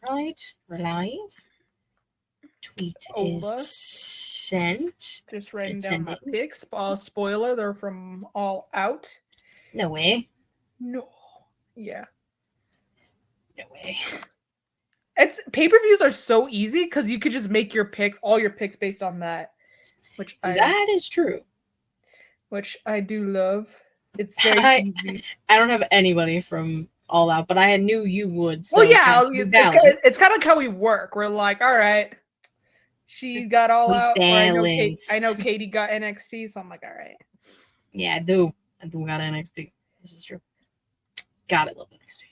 Right, we're live. Tweet is Ola. sent. Just writing It's down my sending. picks. Spoiler, they're from All Out. No way. No. Yeah. No way. It's pay-per-views are so easy because you could just make your picks, all your picks based on that. That is true. Which I do love. It's very easy. I don't have anybody from All Out, but I knew you would. So Well, yeah, it's kind of like how we work. We're like, all right, she got All Out, or I know Katie got NXT, so I'm like, all right. Yeah, I do. I do got NXT. This is true. Gotta love NXT.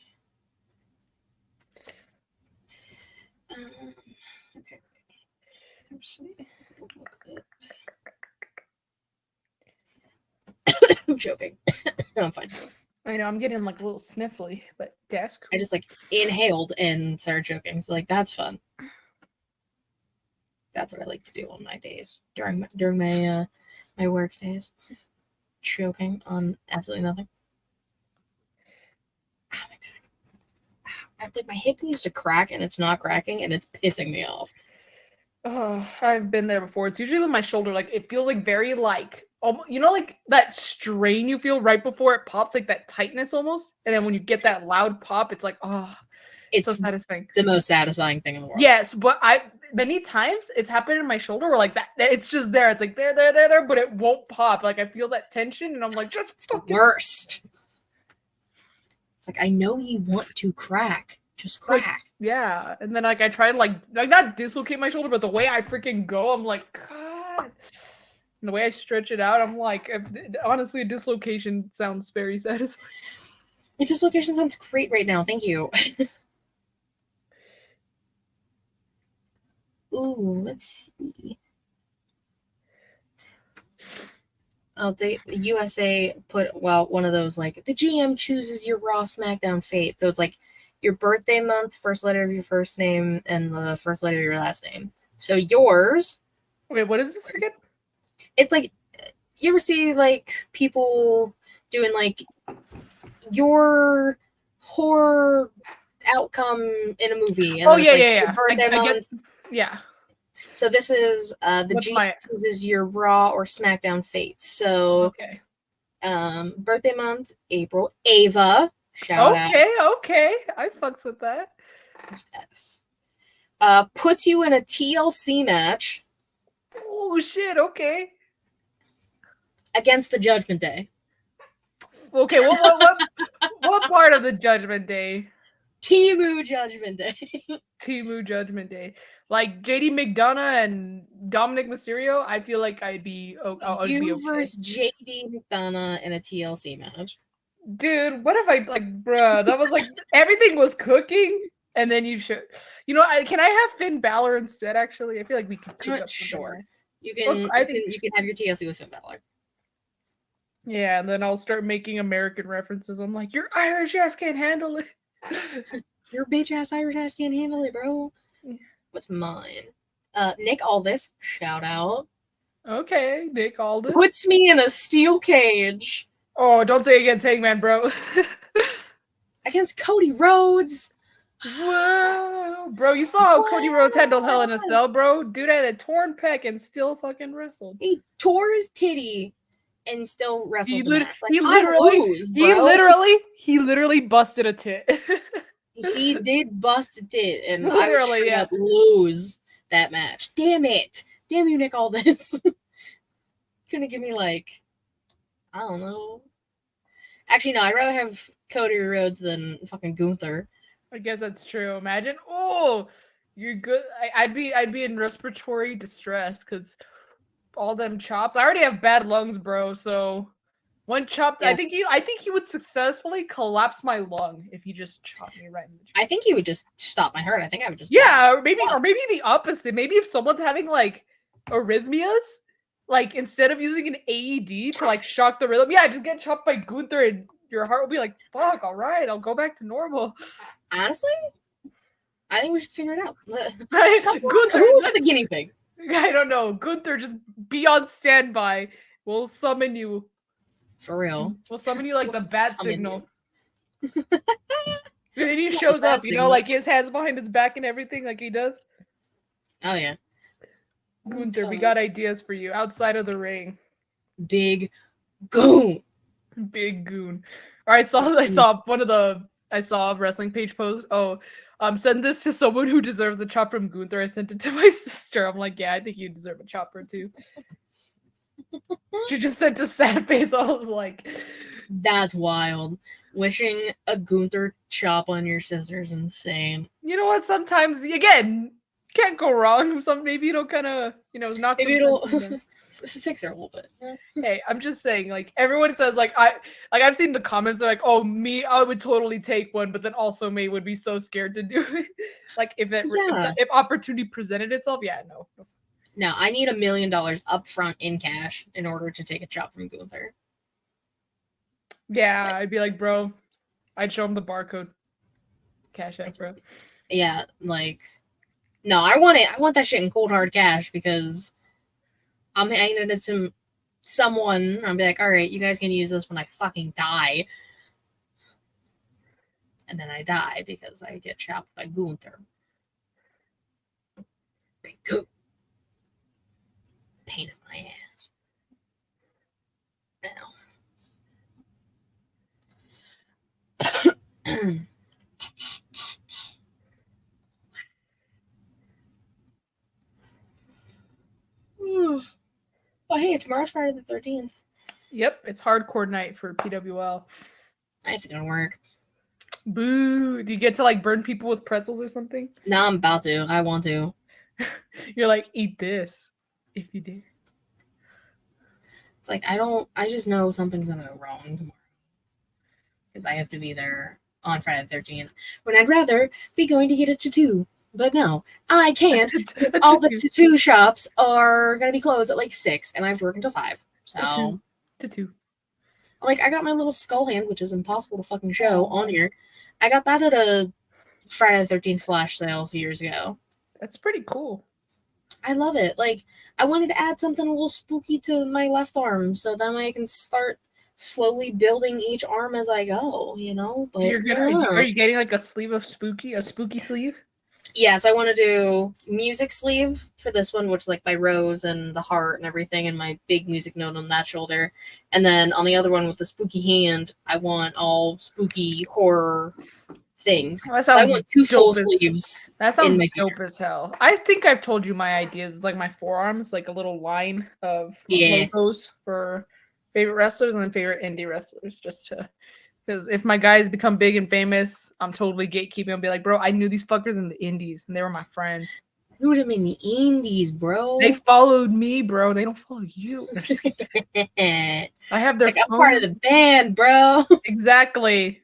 Okay. I'm joking. I'm fine. I know I'm getting like a little sniffly, but that's cool. I just like inhaled and started joking, so like that's fun. That's what I like to do on my days during my my work days. Choking on absolutely nothing. Ah, my back. Like my hip needs to crack and it's not cracking and it's pissing me off. Oh, I've been there before. It's usually with my shoulder. Like it feels like very like you know, like that strain you feel right before it pops, like that tightness almost. And then when you get that loud pop, it's like, oh, it's so satisfying. The most satisfying thing in the world. Yes, but many times it's happened in my shoulder where like that it's just there. It's like there, but it won't pop. Like I feel that tension and I'm like, just it's the worst. It's like I know you want to crack. Just crack. Like, yeah. And then like I try to like not dislocate my shoulder, but the way I freaking go, I'm like, God. And the way I stretch it out, I'm like, honestly, a dislocation sounds very satisfying. A dislocation sounds great right now. Thank you. Ooh, let's see. Oh, the USA put one of those like the GM chooses your Raw SmackDown fate. So it's like your birthday month, first letter of your first name, and the first letter of your last name. So yours. Wait, what is this again? It's like you ever see like people doing like your horror outcome in a movie. And yeah. Birthday month. Yeah. So this is the GM chooses your Raw or SmackDown fate. So okay. Birthday month, April. Ava. Shout out. Okay. I fucks with that. Yes. Puts you in a TLC match. Oh shit, okay. Against the Judgment Day. Okay, what part of the Judgment Day? Temu Judgment Day. Temu Judgment Day. Like JD McDonough and Dominic Mysterio, I feel like I'd be you versus JD McDonough in a TLC match. Dude, what if I like, bruh? That was like everything was cooking, and then you should, can I have Finn Balor instead? Actually, I feel like we could cook up. Sure, you can. You can have your TLC with Finn Balor. Yeah, and then I'll start making American references. I'm like, your Irish ass can't handle it. Your bitch ass Irish ass can't handle it, bro. What's mine? Nick Aldis, shout out. Okay, Nick Aldis. Puts me in a steel cage. Oh, don't say against Hangman, bro. Against Cody Rhodes. Whoa, bro, you saw how Cody Rhodes handled Hell in a Cell, bro? Dude had a torn pec and still fucking wrestled. He tore his titty and still wrestled. He literally busted a tit. He did bust a tit, and I would straight up lose that match. Damn it. Damn you, Nick Aldis. Couldn't give me like, I don't know. Actually, no, I'd rather have Cody Rhodes than fucking Gunther. I guess that's true. Imagine, oh, you're good. I'd be in respiratory distress because all them chops. I already have bad lungs, bro. So one chopped. Yeah. I think he would successfully collapse my lung if he just chopped me right in the chest. I think he would just stop my heart. I think I would just or maybe the opposite. Maybe if someone's having like arrhythmias, like instead of using an AED to like shock the rhythm, just get chopped by Gunther and your heart will be like, fuck, all right, I'll go back to normal. Honestly, I think we should figure it out. Gunther, who's the guinea pig? I don't know. Gunther, just be on standby. We'll summon you. For real. We'll summon you like the bat signal. And then he shows up, you know, like his hands behind his back and everything, like he does. Oh yeah. Gunther, we got ideas for you outside of the ring. Big goon. Big goon. Or I saw a wrestling page post. Oh, send this to someone who deserves a chop from Gunther. I sent it to my sister. I'm like, yeah, I think you deserve a chopper too. She just sent a sad face. I was like, that's wild. Wishing a Gunther chop on your sister is insane. You know what? Sometimes, again, can't go wrong. Maybe it'll kind of, knock. Maybe it'll fix her a little bit. Hey, I'm just saying, like, everyone says, I've seen the comments, they're like, oh, me, I would totally take one, but then also May would be so scared to do it. Like, if opportunity presented itself, no. No, I need $1 million up front in cash in order to take a chop from Gunther. Yeah, I'd be like, bro, I'd show him the barcode. Cash out, bro. Yeah, like, no, I want that shit in cold hard cash because I'm handing it to someone. I'll be like, all right, you guys can use this when I fucking die. And then I die because I get chopped by Gunther. Big goon. Pain in my ass. Now. Oh, hey, tomorrow's Friday the 13th. Yep, it's hardcore night for PWL. I have to go to work. Boo. Do you get to, like, burn people with pretzels or something? No, I'm about to. I want to. You're like, eat this if you dare. It's like, I just know something's going to go wrong tomorrow. Because I have to be there on Friday the 13th. When I'd rather be going to get a tattoo. But no, I can't. All the tattoo shops are going to be closed at like 6, and I have to work until 5. So, tattoo. Like, I got my little skull hand, which is impossible to fucking show on here. I got that at a Friday the 13th flash sale a few years ago. That's pretty cool. I love it. Like, I wanted to add something a little spooky to my left arm, so then I can start slowly building each arm as I go, you know? But are you getting like a spooky sleeve? Yes, I want to do music sleeve for this one, which is like my rose and the heart and everything, and my big music note on that shoulder. And then on the other one with the spooky hand, I want all spooky horror things. Oh, so I want 2 full sleeves. That sounds dope as hell. I think I've told you my ideas. It's like my forearms, like a little line of logos for favorite wrestlers and then favorite indie wrestlers, just to. Because if my guys become big and famous, I'm totally gatekeeping. I'll be like, bro, I knew these fuckers in the indies, and they were my friends. Who would have been the indies, bro? They followed me, bro. They don't follow you. I have their. Like, I'm part of the band, bro. Exactly.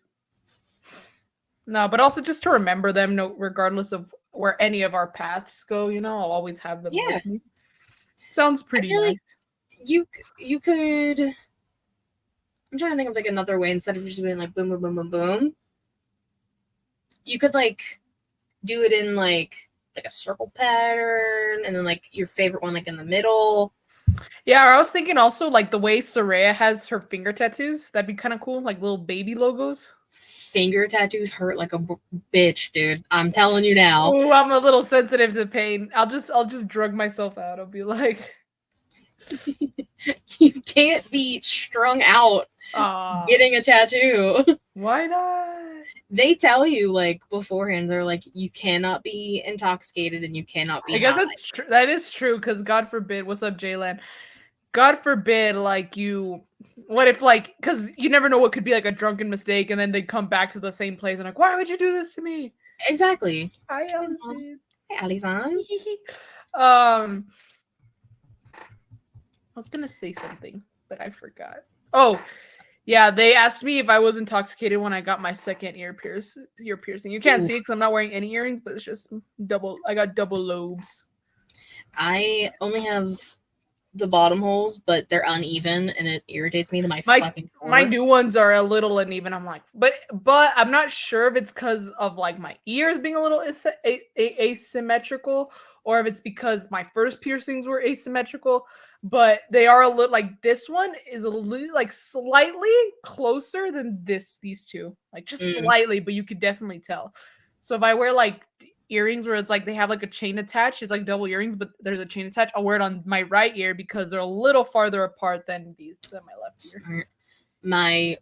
No, but also just to remember them, regardless of where any of our paths go. You know, I'll always have them. Yeah. With me. Sounds pretty nice. Like you could. I'm trying to think of like another way instead of just being like boom, boom, boom, boom, boom. You could like do it in like a circle pattern, and then like your favorite one like in the middle. Yeah, I was thinking also like the way Saraya has her finger tattoos. That'd be kind of cool, like little baby logos. Finger tattoos hurt like a bitch, dude. I'm telling you now. Oh, I'm a little sensitive to pain. I'll just drug myself out. I'll be like. You can't be strung out getting a tattoo. Why not? They tell you like beforehand. They're like, you cannot be intoxicated and you cannot be. I guess that's true. That is true because God forbid. What's up, Jaylan? God forbid, like you. What if like because you never know what could be like a drunken mistake and then they come back to the same place and like, why would you do this to me? Exactly. Hi, Allison. Hey, Allison. I was gonna say something, but I forgot. Oh, yeah, they asked me if I was intoxicated when I got my second ear piercing. You can't see it because I'm not wearing any earrings, but it's just double. I got double lobes. I only have the bottom holes, but they're uneven and it irritates me to my fucking core. My new ones are a little uneven. I'm like, but I'm not sure if it's because of like my ears being a little asymmetrical, or if it's because my first piercings were asymmetrical. But they are a little like this one is a little like slightly closer than these two, like just slightly, but you could definitely tell. So if I wear like earrings where it's like they have like a chain attached, it's like double earrings, but there's a chain attached, I'll wear it on my right ear because they're a little farther apart than my left ear. My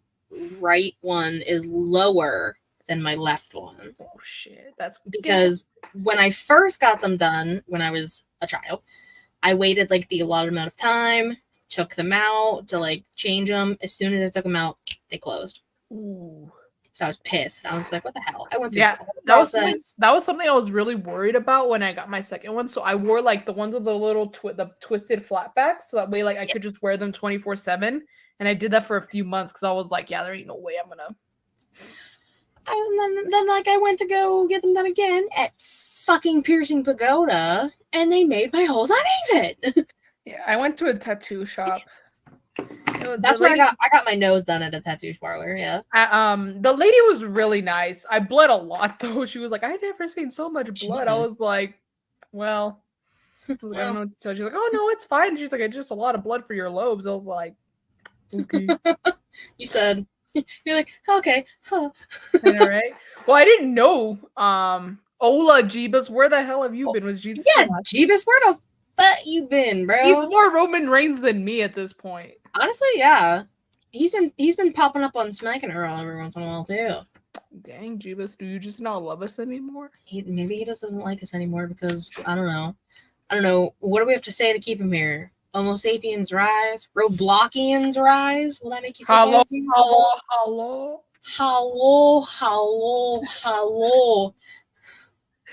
right one is lower than my left one. Oh shit, that's because when I first got them done when I was a child, I waited like the allotted amount of time, took them out to like change them. As soon as I took them out, they closed. Ooh. So I was pissed. I was like, what the hell? I went through that was something I was really worried about when I got my second one. So I wore like the ones with the little the twisted flat backs, so that way like I could just wear them 24/7. And I did that for a few months because I was like, yeah, there ain't no way I'm gonna. And then like I went to go get them done again at fucking Piercing Pagoda, and they made my holes uneven. Yeah, I went to a tattoo shop. That's where I got my nose done at a tattoo parlor. Yeah. The lady was really nice. I bled a lot though. She was like, "I've never seen so much blood." Jesus. I was like, "Well," I was like, "I don't know what to tell." She's like, "Oh no, it's fine." She's like, "It's just a lot of blood for your lobes." I was like, "Okay." You said, "You're like okay, huh?" I know, right? Well, I didn't know. Ola Jeebus, where the hell have you been? Was Jesus? Yeah, Jeebus, where the fuck you been, bro? He's more Roman Reigns than me at this point. Honestly, yeah. He's been popping up on Smacking Her every once in a while too. Dang, Jeebus, do you just not love us anymore? Maybe he just doesn't like us anymore because I don't know. What do we have to say to keep him here? Homo sapiens rise, Robloxians rise. Will that make you feel hello?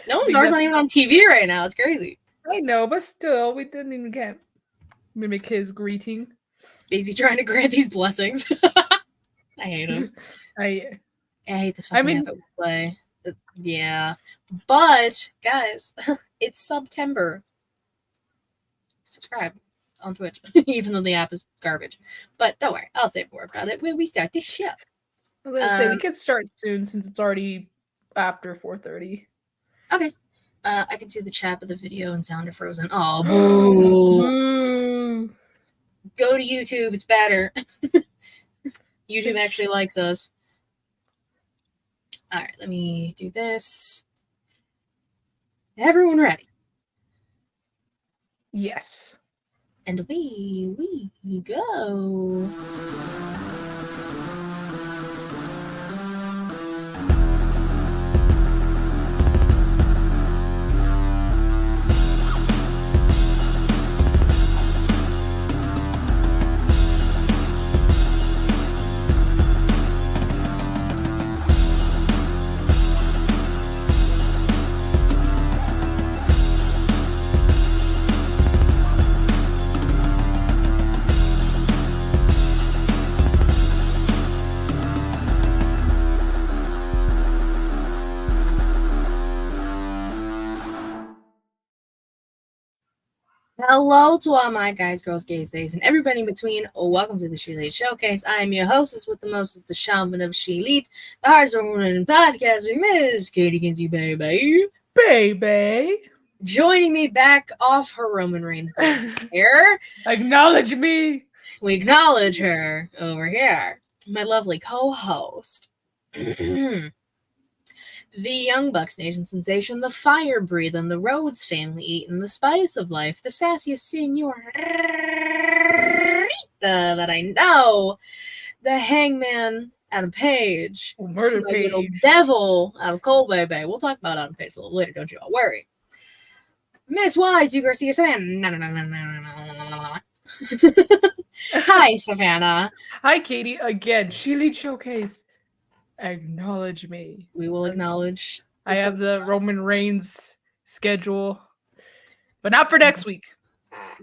No, Dar's not even on TV right now. It's crazy. I know, but still, we didn't even get mimic his greeting. Is he trying to grant these blessings? I hate him. I hate this fucking play. Yeah. But, guys, it's September. Subscribe on Twitch, even though the app is garbage. But don't worry, I'll say more about it when we start this show. I was gonna say, we could start soon since it's already after 4:30. Okay. I can see the chat of the video and sound of Frozen. Oh, boo. Go to YouTube. It's better. YouTube actually likes us. All right, let me do this. Everyone ready? Yes. And we go. Hello to all my guys, girls, gays, days, and everybody in between. Welcome to the She Elite Showcase. I am your hostess with the mostest, the shaman of She Elite, the hardest woman in podcasting, Miss Katie Kinsey, baby. Joining me back off her Roman Reigns here. Acknowledge me. We acknowledge her over here. My lovely co-host. The Young Bucks Nation sensation, the fire breathing, the Rhodes family eating, the spice of life, the sassiest senorita that I know, the hangman Adam Page, Murder Page, little devil out of Cole Bay. We'll talk about Adam Page a little later, don't you all worry. Miss Y2 Garcia Savannah. Hi, Savannah. Hi, Katie. Again, She Elite Showcase. Acknowledge me. We will acknowledge. I have the Roman Reigns schedule, but not for next week.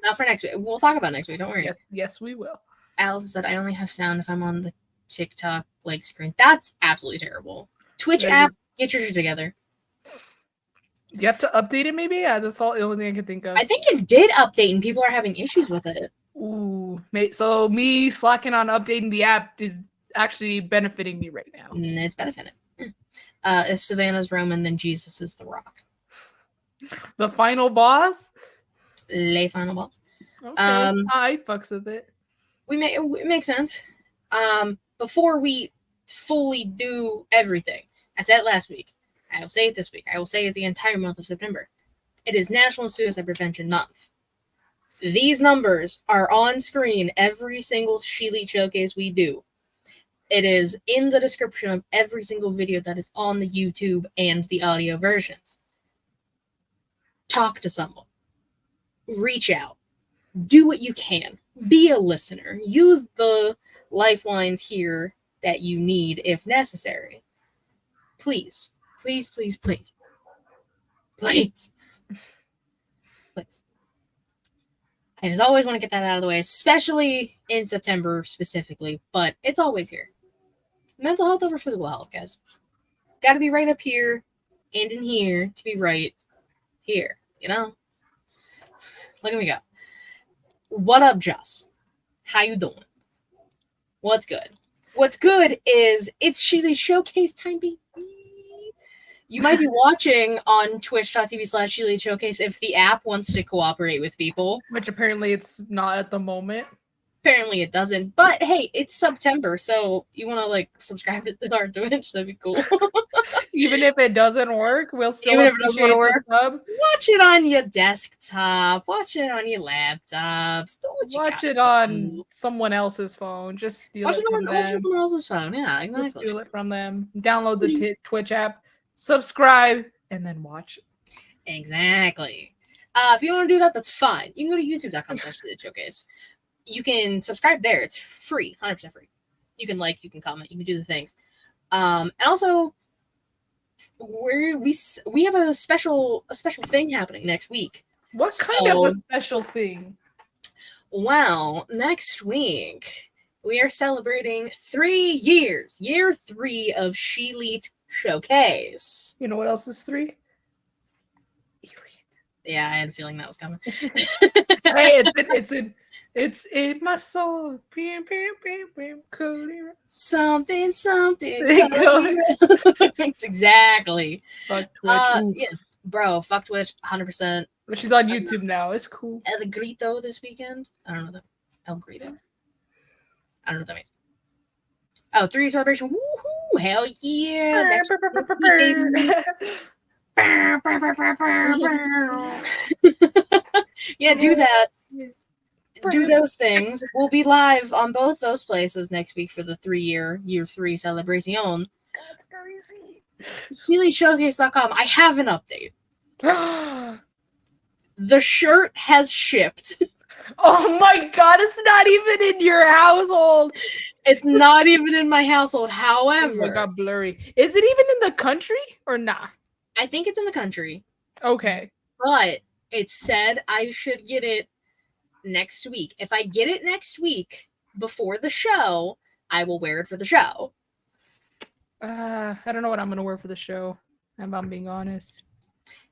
Not for next week. We'll talk about next week. Don't worry. Yes, we will. Alice said, I only have sound if I'm on the TikTok like screen. That's absolutely terrible. Twitch app, get your shit together. You have to update it, maybe? Yeah, that's all the only thing I can think of. I think it did update, and people are having issues with it. Ooh, so me slacking on updating the app is actually benefiting me right now. It's benefiting. If Savannah's Roman, then Jesus is the Rock. The final boss? Le final boss. Okay. I fucks with it. It makes sense. Before we fully do everything, I said it last week. I will say it this week. I will say it the entire month of September. It is National Suicide Prevention Month. These numbers are on screen every single She-Elite showcase we do. It is in the description of every single video that is on the YouTube and the audio versions. Talk to someone. Reach out. Do what you can. Be a listener. Use the lifelines here that you need if necessary. Please. Please, please, please. Please. Please. I just always want to get that out of the way, especially in September specifically, but it's always here. Mental health over physical health, guys. Got to be right up here and in here to be right here, you know? Look at me go. What up, Joss? How you doing? What's good? What's good is it's She-Elite Showcase time, baby. You might be watching on twitch.tv/She-Elite Showcase if the app wants to cooperate with people. Which apparently it's not at the moment. Apparently it doesn't. But hey, it's September, so you want to like subscribe to our Twitch? That'd be cool. Even if it doesn't work, we'll still Even if it doesn't work, sub. Watch it on your desktop. Watch it on your laptops. Watch it on someone else's phone. Just steal it from them. Watch it on someone else's phone. Yeah, exactly. Just steal it from them. Download the Twitch app. Subscribe and then watch. Exactly. If you want to do that, that's fine. You can go to youtube.com/She-Elite-Showcase. You can subscribe there. It's free, 100% free. You can like, you can comment, you can do the things. And also, we have a special thing happening next week. What kind of a special thing? Well, next week we are celebrating 3 years, year 3 of She-Elite Showcase. You know what else is 3? Elite. Yeah, I had a feeling that was coming. Hey, it's in my soul. Something. Exactly. Fuck Twitch. Yeah, bro, fuck Twitch, 100%. But she's on YouTube now. It's cool. El Grito this weekend. I don't know that. El Grito. I don't know what that means. Oh, 3 year celebration. Woohoo! Hell yeah! Yeah, do that. Do those things. We'll be live on both those places next week for the year 3 celebration. That's crazy. SheLeeShowcase.com. I have an update. The shirt has shipped. Oh my god, it's not even in your household. It's not even in my household. However, it got blurry. Is it even in the country or not? I think it's in the country. Okay. But it said I should get it next week. If I get it next week before the show, I will wear it for the show. I don't know what I'm going to wear for the show, if I'm being honest.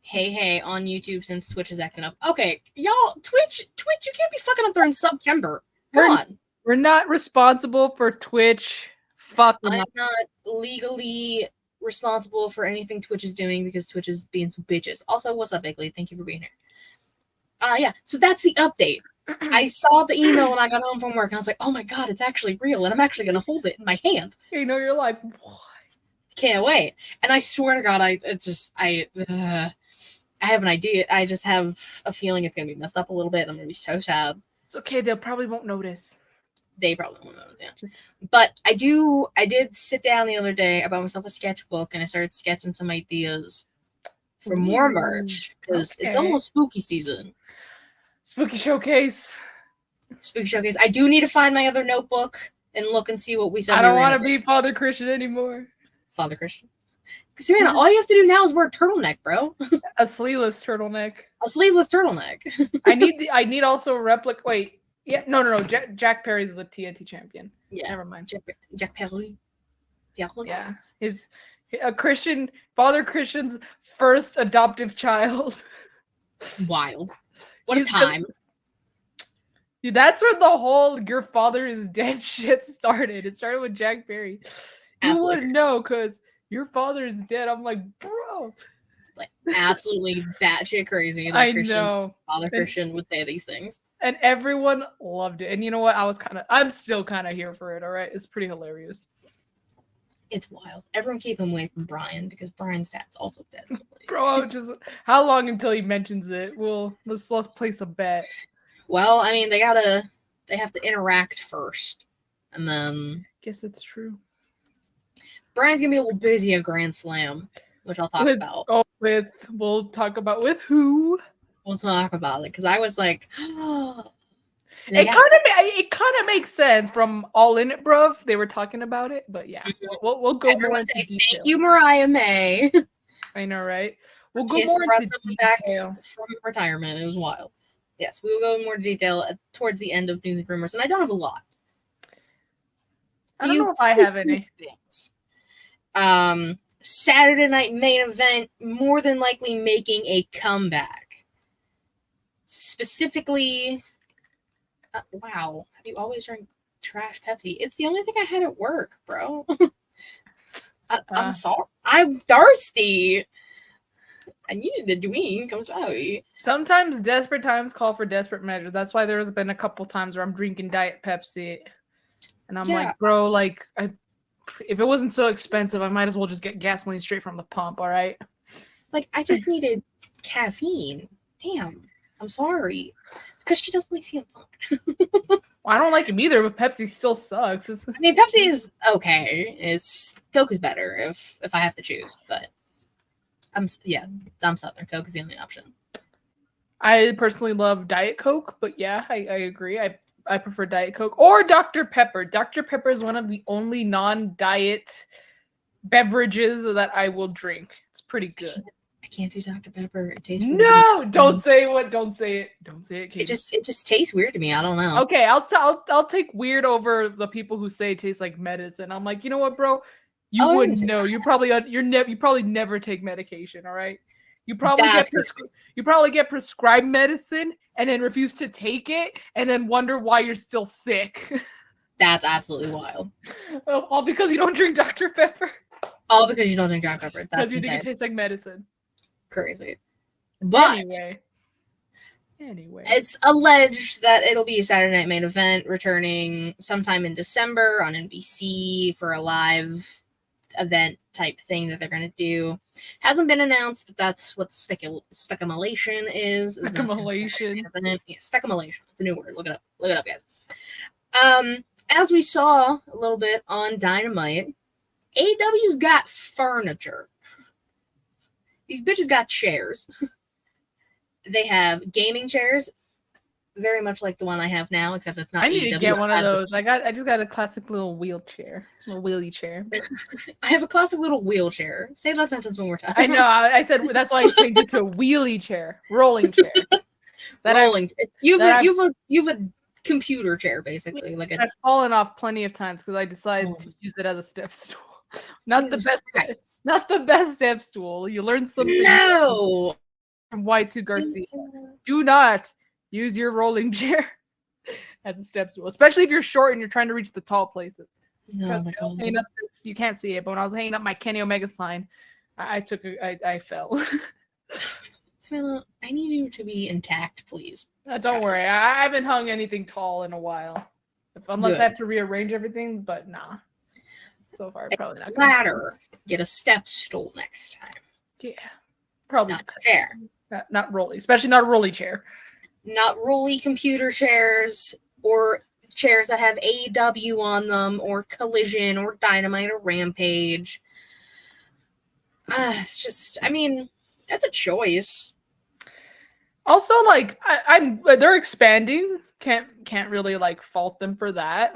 Hey, on YouTube since Twitch is acting up. Okay, y'all, Twitch, you can't be fucking up there in September. Come on. We're not responsible for Twitch. Fuck. I'm not legally responsible for anything Twitch is doing because Twitch is being some bitches. Also, what's up, Bigley? Thank you for being here. Yeah, so that's the update. I saw the email when I got home from work, and I was like, oh my god, it's actually real, and I'm actually going to hold it in my hand. You know, you're like, what? Can't wait. And I swear to God, I have an idea. I just have a feeling it's going to be messed up a little bit, and I'm going to be so sad. It's okay. They probably won't notice. They probably won't notice, yeah. But I did sit down the other day. I bought myself a sketchbook, and I started sketching some ideas for more merch, because it's almost spooky season. Spooky Showcase. Spooky Showcase. I do need to find my other notebook and look and see what we said. I don't want to be Father Christian anymore. Father Christian. Savannah, all you have to do now is wear a turtleneck, bro. A sleeveless turtleneck. A sleeveless turtleneck. I need also a replica. Wait. Yeah, no. Jack Perry's the TNT champion. Yeah. Never mind. Jack Perry. Yeah. Father Christian's first adoptive child. Wild. What a time. That's where the whole "your father is dead" shit started. It started with Jack Barry. You wouldn't know because your father is dead. I'm like, bro. Like, absolutely batshit crazy. I know. Father Christian would say these things. And everyone loved it. And you know what? I'm still kind of here for it, all right? It's pretty hilarious. It's wild. Everyone keep him away from Brian because Brian's dad's also dead. So bro, how long until he mentions it? Let's place a bet. Well, I mean, they have to interact first. And then guess it's true. Brian's gonna be a little busy at Grand Slam, which I'll talk about. We'll talk about with who? We'll talk about it because I was like, it kind of makes sense from All In It, bruv. They were talking about it, but yeah, we'll go more into detail. Thank you, Mariah May. I know, right? We'll go more into detail. Back from retirement. It was wild. Yes, we will go in more detail towards the end of news and rumors, and I don't have a lot. I don't know if I have any things. Saturday night main event, more than likely making a comeback. Specifically, wow, have you always drank trash Pepsi? It's the only thing I had at work, bro. I'm sorry. I'm thirsty. I needed a drink. I'm sorry. Sometimes desperate times call for desperate measures. That's why there's been a couple times where I'm drinking Diet Pepsi. And I'm like, bro, like, if it wasn't so expensive, I might as well just get gasoline straight from the pump, all right? Like, I just needed caffeine. Damn. I'm sorry. It's because she doesn't like CM Punk. Well, I don't like him either, but Pepsi still sucks. I mean, Pepsi is okay. Coke is better if I have to choose, but I'm Southern. Coke is the only option. I personally love Diet Coke, but yeah, I agree. I prefer Diet Coke or Dr. Pepper. Dr. Pepper is one of the only non-diet beverages that I will drink. It's pretty good. I can't do Dr. Pepper. It tastes weird. Don't say it. Don't say it. Katie. It just tastes weird to me. I don't know. Okay, I'll take weird over the people who say it tastes like medicine. I'm like, you know what, bro? You wouldn't know. You probably never take medication. All right. You probably get prescribed medicine and then refuse to take it and then wonder why you're still sick. That's absolutely wild. All because you don't drink Dr. Pepper. All because you don't drink Dr. Pepper. Because you think it tastes like medicine. Crazy. But anyway, it's alleged that it'll be a Saturday night main event returning sometime in December on NBC for a live event type thing that they're going to do. Hasn't been announced, but that's what speculation is. Speculation. Yeah, speculation. It's a new word. Look it up, guys. As we saw a little bit on Dynamite, AEW's got furniture. These bitches got chairs. They have gaming chairs, very much like the one I have now, except it's not. I need to get one of those. I just got a classic little wheelchair, little wheelie chair. I have a classic little wheelchair. Say that sentence one more time. I know. I said that's why I changed it to a wheelie chair, rolling chair. You've a computer chair basically. I've fallen off plenty of times because I decided to use it as a step stool. Not the best step stool. You learn something. No. From Y2 Garcia. Do not use your rolling chair as a step stool, especially if you're short and you're trying to reach the tall places. No, my God. You can't see it, but when I was hanging up my Kenny Omega sign, I fell. Samantha, I need you to be intact, please. Don't worry. I haven't hung anything tall in a while. Unless I have to rearrange everything, but nah. So far, probably not. Ladder. Get a step stool next time. Yeah. Probably not a chair. Not rolly, especially not a rolly chair. Not rolly computer chairs or chairs that have AEW on them or Collision or Dynamite or Rampage. It's just, I mean, that's a choice. Also, like, they're expanding. Can't really like fault them for that.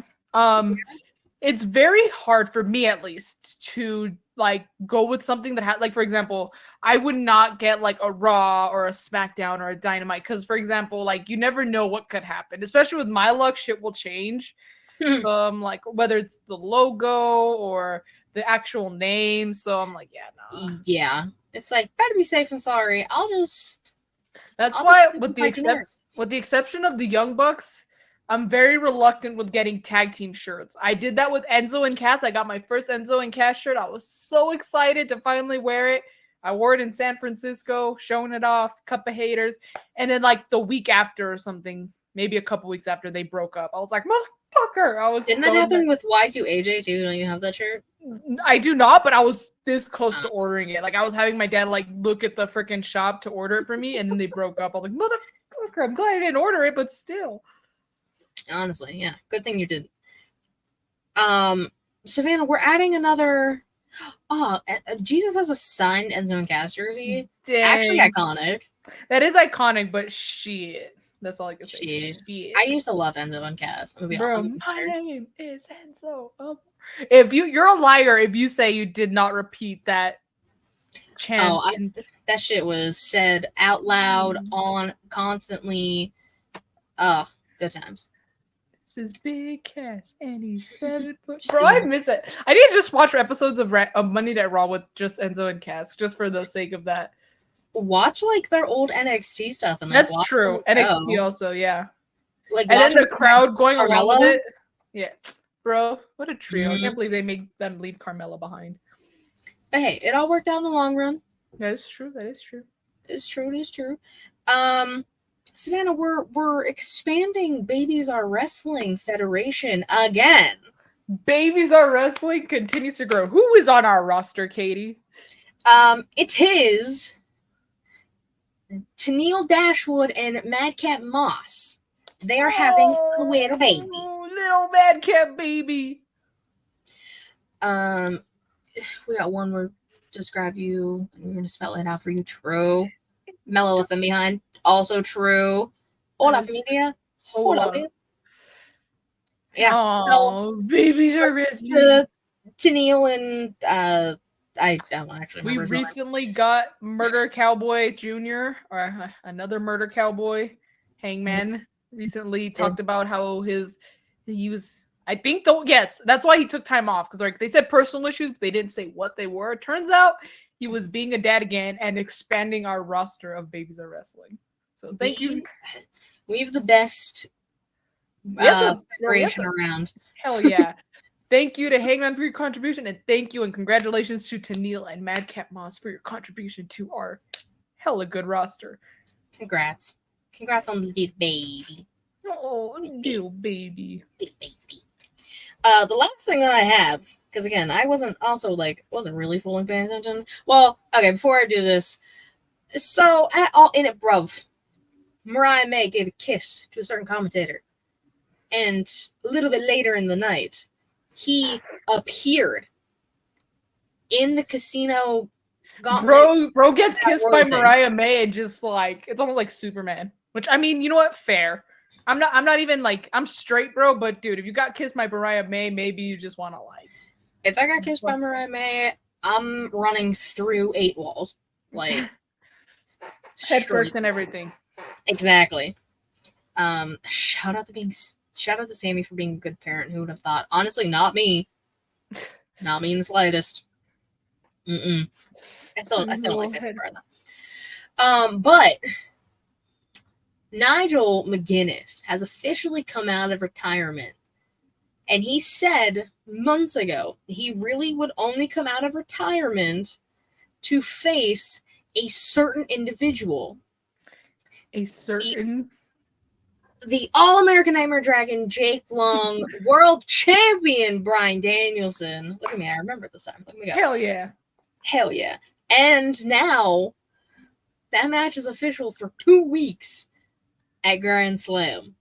It's very hard for me, at least, to like go with something that had, like, for example, I would not get like a Raw or a SmackDown or a Dynamite because, for example, like you never know what could happen. Especially with my luck, shit will change. So I'm like, whether it's the logo or the actual name. So I'm like, yeah, nah. Yeah, it's like better be safe than sorry. That's why, stick with the generics. exception of the Young Bucks, I'm very reluctant with getting tag team shirts. I did that with Enzo and Cass. I got my first Enzo and Cass shirt. I was so excited to finally wear it. I wore it in San Francisco, showing it off, cup of haters. And then like the week after or something, maybe a couple weeks after, they broke up. I was like, motherfucker. I was Didn't so that happen with Y2AJ too? Don't you have that shirt? I do not, but I was this close to ordering it. Like I was having my dad like look at the freaking shop to order it for me, and then they broke up. I was like, motherfucker, I'm glad I didn't order it, but still. Honestly, yeah. Good thing you did. Savannah, we're adding another. Oh, Jesus has a signed Enzo and Cass jersey. Dang. Actually iconic. That is iconic, but shit. That's all I can say. Shit. I used to love Enzo and Cass. I'm gonna be Bro, my name is Enzo. If you're a liar if you say you did not repeat that chant. That shit was said out loud on constantly. Good times. This is Big Cass, and he's 7 foot. Bro, I miss it. I need to just watch episodes of Monday Night Raw with just Enzo and Cass, just for the sake of that. Watch like their old NXT stuff, and that's true. NXT also, yeah. Like, and then the crowd going Carmella? along with it. Yeah, bro, what a trio! I can't believe they made them leave Carmella behind. But hey, it all worked out in the long run. That is true. It's true. It is true. Savannah, we're expanding Babies Are Wrestling Federation again. Babies Are Wrestling continues to grow. Who is on our roster, Katie? It is Tennille Dashwood and Madcap Moss. They are having a little baby. Little Madcap baby. We got one word to describe you. We're going to spell it out for you. True. Mellow with them behind. Also true. Hola, familia. Hola. Yeah. Oh, so, Babies Are Wrestling. Tennille and I don't actually remember. We recently got Murder Cowboy Jr. or another Murder Cowboy, Hangman. Recently talked about how he was. I think though, yes, that's why he took time off, because like they said personal issues, but they didn't say what they were. It turns out he was being a dad again and expanding our roster of Babies Are Wrestling. So thank you. We have the best federation around. Hell yeah. Thank you to Hangman for your contribution, and thank you and congratulations to Tennille and Madcap Moss for your contribution to our hella good roster. Congrats on the little baby. Oh, little baby. Big baby. The last thing that I have, because again, I wasn't really fully paying attention. Well, okay, before I do this, so at All In It Bruv, Mariah May gave a kiss to a certain commentator, and a little bit later in the night, he appeared in the casino gauntlet. Bro gets kissed by Mariah May and just like, it's almost like Superman. Which, I mean, you know what? Fair. I'm not even like, I'm straight, bro, but dude, if you got kissed by Mariah May, maybe you just want to like. If I got kissed by Mariah May, I'm running through 8 walls. Like, head first and everything. Exactly. Shout out to Sammy for being a good parent. Who would have thought? Honestly, not me. Not me in the slightest. I still don't like Sammy for that. But Nigel McGuinness has officially come out of retirement, and he said months ago he really would only come out of retirement to face a certain individual. The All-American Nightmare Dragon, Jake Long, World Champion Bryan Danielson. Look at me, I remember it this time. Let me go. Hell yeah. Hell yeah. And now, that match is official for 2 weeks at Grand Slam.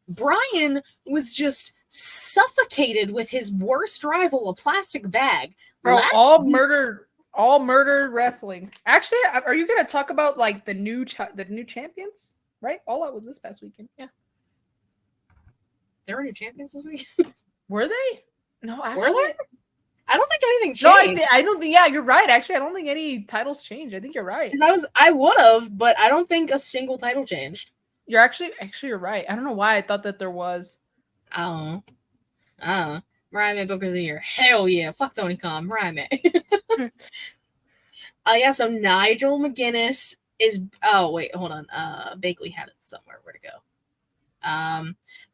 Bryan was just suffocated with his worst rival, a plastic bag. Bro, all murder wrestling. Actually, are you going to talk about like the new champions? Right? All out was this past weekend. Yeah. There were new champions this week? Were they? No, actually. Were there? I don't think anything changed. No, I don't think. Yeah, you're right. Actually, I don't think any titles changed. I think you're right. I would have, but I don't think a single title changed. You're actually you're right. I don't know why I thought that there was. I don't know. Mariah May Booker of the Year. Hell yeah. Fuck Tony Khan. Mariah May. Yeah, so Nigel McGuinness is... Oh, wait, hold on. Bakley had it somewhere. Where'd it go?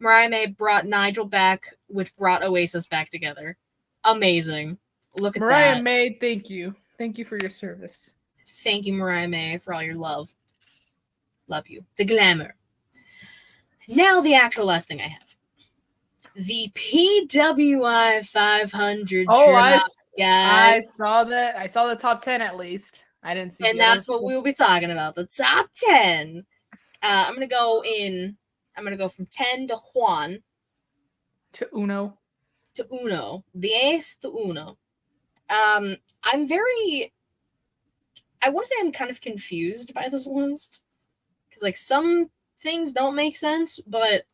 Mariah May brought Nigel back, which brought Oasis back together. Amazing. Look at Mariah that. May, thank you. Thank you for your service. Thank you, Mariah May, for all your love. Love you. The glamour. Now, the actual last thing I have. The PWI 500 I guys. saw that. I saw the top 10 at least. I didn't see. And that's what we'll be talking about. The top 10. I'm gonna go from 10 to Juan. To Uno. To Uno. 10 to Uno. I want to say I'm kind of confused by this list. Because, like, some things don't make sense, but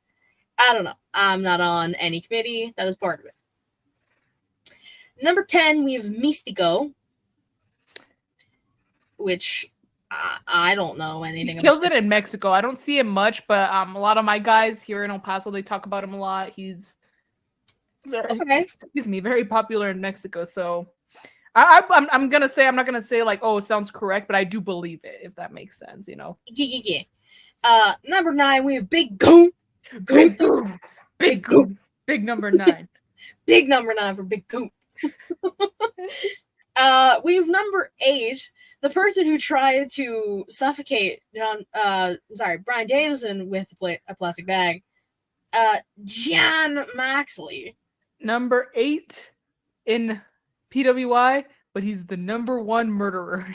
I don't know. I'm not on any committee. That is part of it. Number 10, we have Mystico, which I don't know anything about. He kills it in Mexico. I don't see him much, but a lot of my guys here in El Paso, they talk about him a lot. He's very popular in Mexico. So I'm gonna say, I'm not gonna say like, oh, it sounds correct, but I do believe it, if that makes sense, you know. Yeah. Number 9, we have Big Goon. Big Goon. Big Goon. Big number 9. Big number 9 for Big Goon. We have number 8, the person who tried to suffocate Bryan Danielson with a plastic bag. Jon Moxley. Number 8 in PWI, but he's the number 1 murderer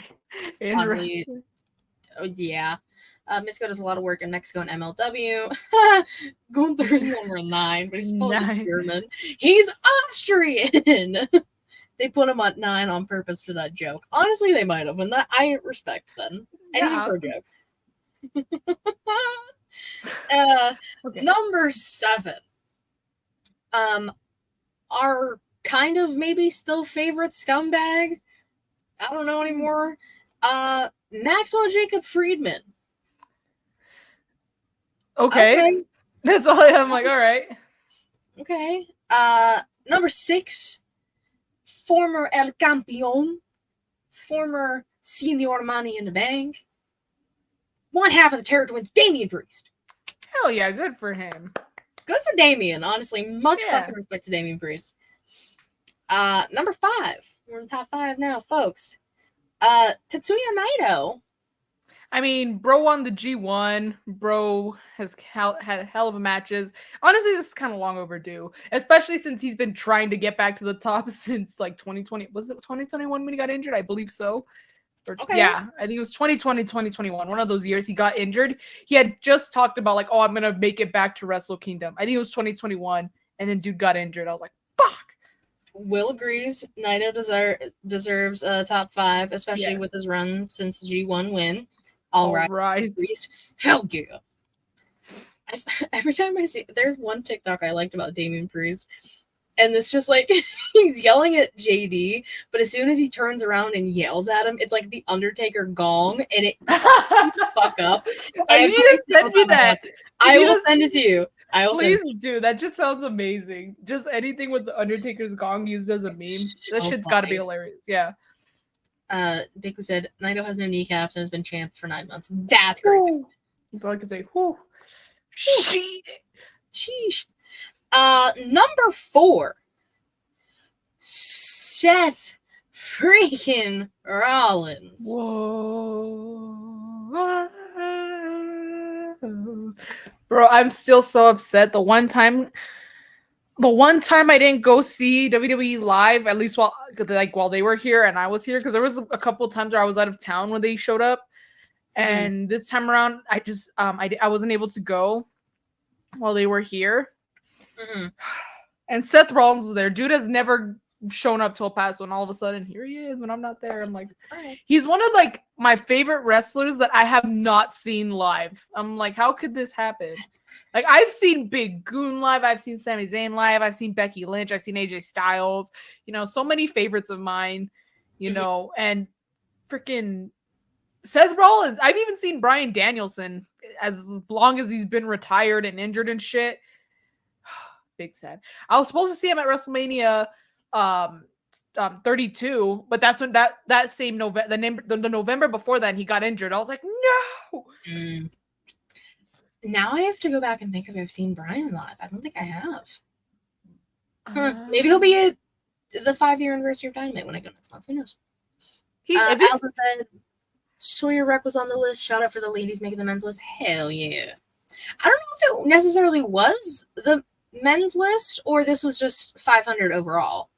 in wrestling. Oh yeah. Mystico does a lot of work in Mexico and MLW. Gunther's number 9, but he's supposed German. He's Austrian. They put him at 9 on purpose for that joke. Honestly, they might have, and that I respect them. Anything for a joke. Okay. Number 7. Our kind of maybe still favorite scumbag. I don't know anymore. Maxwell Jacob Friedman. Okay. That's all I'm like, all right. Okay. Number 6, former El Campeón, former Senior Money in the Bank, one half of the Terror Twins, Damian Priest. Hell yeah, good for him. Good for Damian, honestly. Much fucking respect to Damian Priest. Number 5. We're in the top 5 now, folks. Tetsuya Naito. I mean, bro won the G1. Bro has had a hell of a matches. Honestly, this is kind of long overdue, especially since he's been trying to get back to the top since like 2020. Was it 2021 when he got injured? I believe so. Yeah, I think it was 2020, 2021. One of those years he got injured. He had just talked about like, oh, I'm going to make it back to Wrestle Kingdom. I think it was 2021. And then dude got injured. I was like, fuck. Will agrees. Naito deserves a top 5, especially with his run since the G1 win. All right. Hell yeah. Every time I see, there's one TikTok I liked about Damian Priest, and it's just like he's yelling at JD, but as soon as he turns around and yells at him, it's like the Undertaker gong, and it fuck up. I need to send you that. I will send it to you. Please do. That just sounds amazing. Just anything with the Undertaker's gong used as a meme. That shit's got to be hilarious. Yeah. Bickley said Naito has no kneecaps and has been champ for 9 months. That's crazy. That's all I can say. Whew. Sheesh. Number 4. Seth freaking Rollins. Whoa. Bro, I'm still so upset. The one time I didn't go see WWE live, at least while they were here and I was here, because there was a couple of times where I was out of town when they showed up, and this time around I just I wasn't able to go while they were here. And Seth Rollins was there. Dude has never shown up to El Paso, and all of a sudden here he is when I'm not there. I'm like, he's one of like my favorite wrestlers that I have not seen live. I'm like, how could this happen? Like, I've seen Big Goon live, I've seen Sami Zayn live, I've seen Becky Lynch, I've seen AJ Styles, you know, so many favorites of mine, you know, and freaking Seth Rollins. I've even seen Bryan Danielson as long as he's been retired and injured and shit. big sad. I was supposed to see him at WrestleMania 32, but that's when that same November, the November before that, he got injured. I was like, no. Now I have to go back and think if I've seen Bryan live. I don't think I have. Maybe he'll be at the 5-year anniversary of Dynamite when I go next month. Who knows? I also said Sawyer Wreck was on the list. Shout out for the ladies making the men's list. Hell yeah. I don't know if it necessarily was the men's list or this was just 500 overall.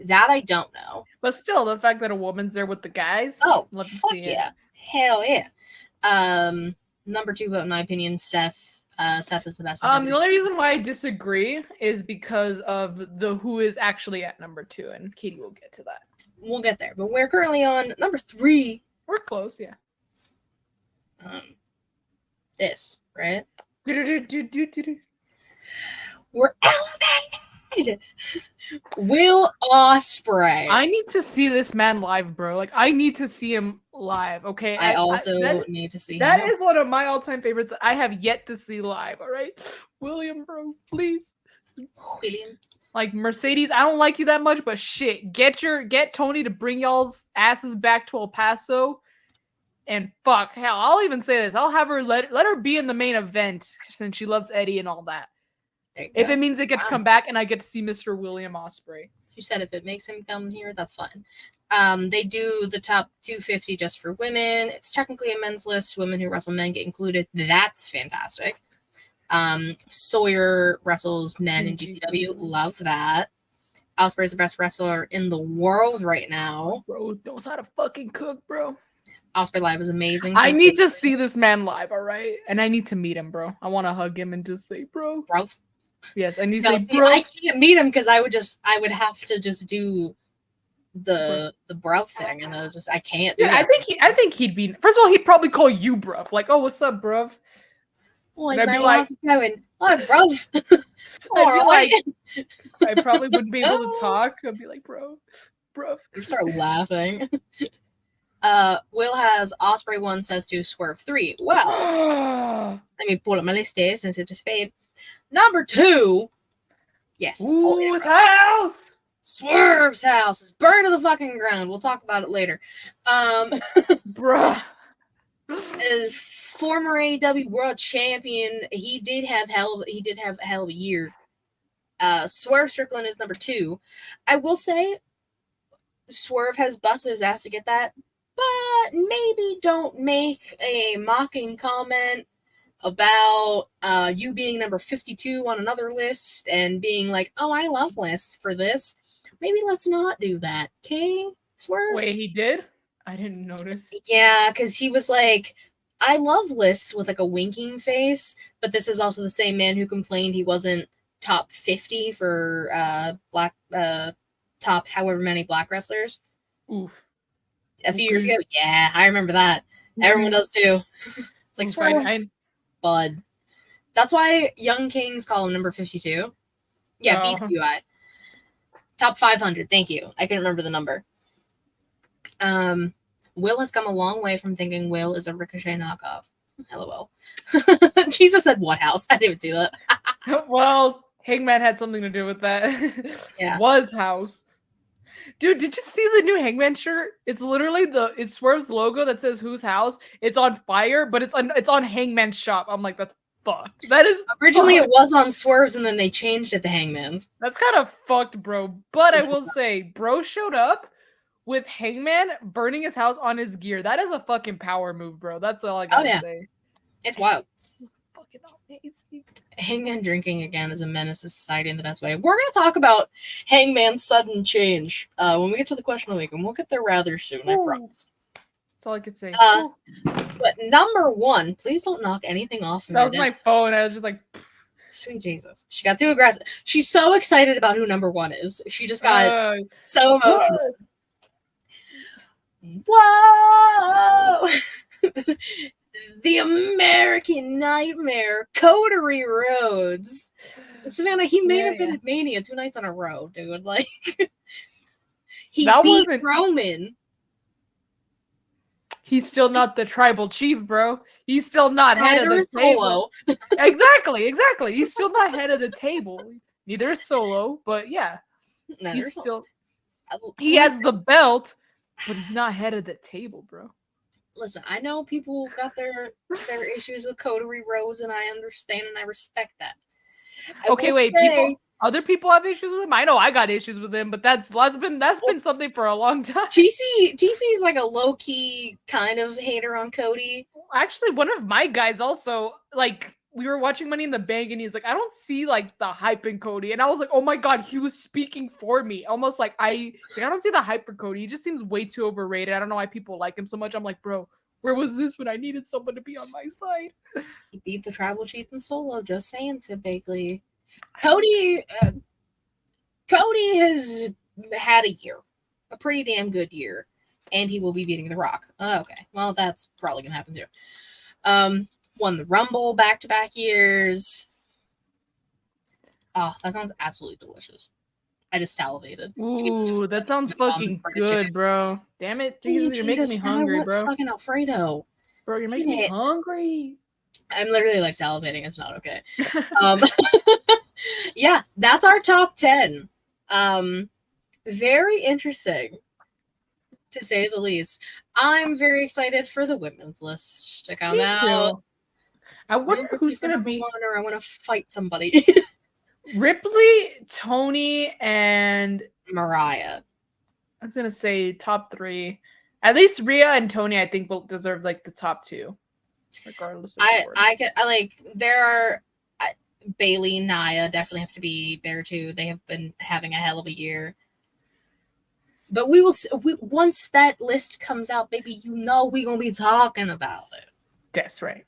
That I don't know. But still, the fact that a woman's there with the guys. Oh, fuck yeah. Hell yeah. Number 2 vote, in my opinion, Seth. Seth is the best. The only reason why I disagree is because of who is actually at number 2, and Katie will get to that. We'll get there, but we're currently on number 3. We're close, yeah. This, right? We're elevated. Will Ospreay. I need to see this man live, bro. Like, I need to see him live, okay? I also need to see him. That is one of my all-time favorites I have yet to see live, all right? William, bro, please. William. Like, Mercedes, I don't like you that much, but shit, get Tony to bring y'all's asses back to El Paso. And fuck, hell, I'll even say this. I'll have her let her be in the main event since she loves Eddie and all that. If it means it gets to come back and I get to see Mr. William Ospreay. You said if it makes him come here, that's fine. They do the top 250 just for women. It's technically a men's list. Women who wrestle men get included. That's fantastic. Sawyer wrestles men in GCW. Love that. Ospreay's the best wrestler in the world right now. Bro knows how to fucking cook, bro. Ospreay live is amazing. I need to see this man live, all right? And I need to meet him, bro. I want to hug him and just say, bro. Yes, I need to say, bro. I can't meet him because I would have to just do the bruv thing, and I can't. Yeah, I think he'd be. First of all, he'd probably call you bruv, like, oh, what's up, bruv? Oh, I'd be like, how's it going? Oh, bruv. I'd be like, I probably wouldn't be able to talk. I'd be like, bruv. You start laughing. Will has Ospreay 1, Seth 2, Swerve 3. Well, let me pull up my list here since it just faded. Number 2, yes. Ooh, his house! Swerve's house is burned to the fucking ground. We'll talk about it later. Bruh. Former AEW World Champion. He did have a hell of a year. Swerve Strickland is number 2. I will say, Swerve has busted his ass to get that, but maybe don't make a mocking comment about you being number 52 on another list and being like, oh, I love lists for this. Maybe let's not do that, okay, Swerve? Wait, he did? I didn't notice. Yeah, because he was like, I love lists with like a winking face, but this is also the same man who complained he wasn't top 50 for top however many black wrestlers. Oof. A few years ago. Yeah, I remember that. Everyone does too. It's like Swerve. Bud. That's why Young Kings call him number 52. Yeah, BWI. Top 500. Thank you. I couldn't remember the number. Will has come a long way from thinking Will is a Ricochet knockoff. LOL. Jesus said what house? I didn't even see that. Well, Hangman had something to do with that. Yeah. Was house. Dude, did you see the new Hangman shirt? It's literally it's Swerve's logo that says whose house. It's on fire, but it's on Hangman's shop. I'm like, that's fucked. That is originally fucked. It was on Swerve's and then they changed it to Hangman's. That's kind of fucked, bro. But I will say, bro showed up with Hangman burning his house on his gear. That is a fucking power move, bro. That's all I gotta say. It's wild. Fucking amazing. Hangman drinking again is a menace to society in the best way. We're going to talk about Hangman's sudden change when we get to the question of the week, and we'll get there rather soon, I promise. That's all I could say. But number 1, please don't knock anything off. That was my phone. I was just like, sweet Jesus. She got too aggressive. She's so excited about who number 1 is. She just got so emotional. Whoa! The American Nightmare, Cody Rhodes. Savannah, he main evented Mania 2 nights in a row, dude. Like, he beat Roman. he's still not the tribal chief, bro. He's still not head of the table. Solo. Exactly. He's still not head of the table. Neither is Solo, but yeah, he's still. He has the belt, but he's not head of the table, bro. Listen, I know people got their issues with Cody Rhodes, and I understand and I respect that. Okay, wait, other people have issues with him. I know I got issues with him, but that's been something for a long time. GC is like a low key kind of hater on Cody. Actually, one of my guys also, like, we were watching Money in the Bank, and he's like, I don't see like the hype in Cody, and I was like, oh my god, he was speaking for me, almost like I don't see the hype for Cody. He just seems way too overrated. I don't know why people like him so much. I'm like, bro, where was this when I needed someone to be on my side? He beat the tribal chief in Solo. Just saying, typically. Cody has had a pretty damn good year, and he will be beating The Rock. Okay, well, that's probably gonna happen too. Won the Rumble back-to-back years. Oh, that sounds absolutely delicious. I just salivated. Ooh, that sounds fucking good, bro. Damn it, Jesus, you're making me hungry, bro. Fucking Alfredo. Bro, you're making me hungry. I'm literally like salivating. It's not okay. Yeah, that's our top 10. Very interesting, to say the least. I'm very excited for the women's list to come out. I wonder who's gonna be. Or I want to fight somebody. Ripley, Tony, and Mariah. I was gonna say top 3. At least Rhea and Tony, I think, will deserve like the top 2, regardless. Of there are Bailey, Nia definitely have to be there too. They have been having a hell of a year. But once that list comes out, baby, we're gonna be talking about it. That's right.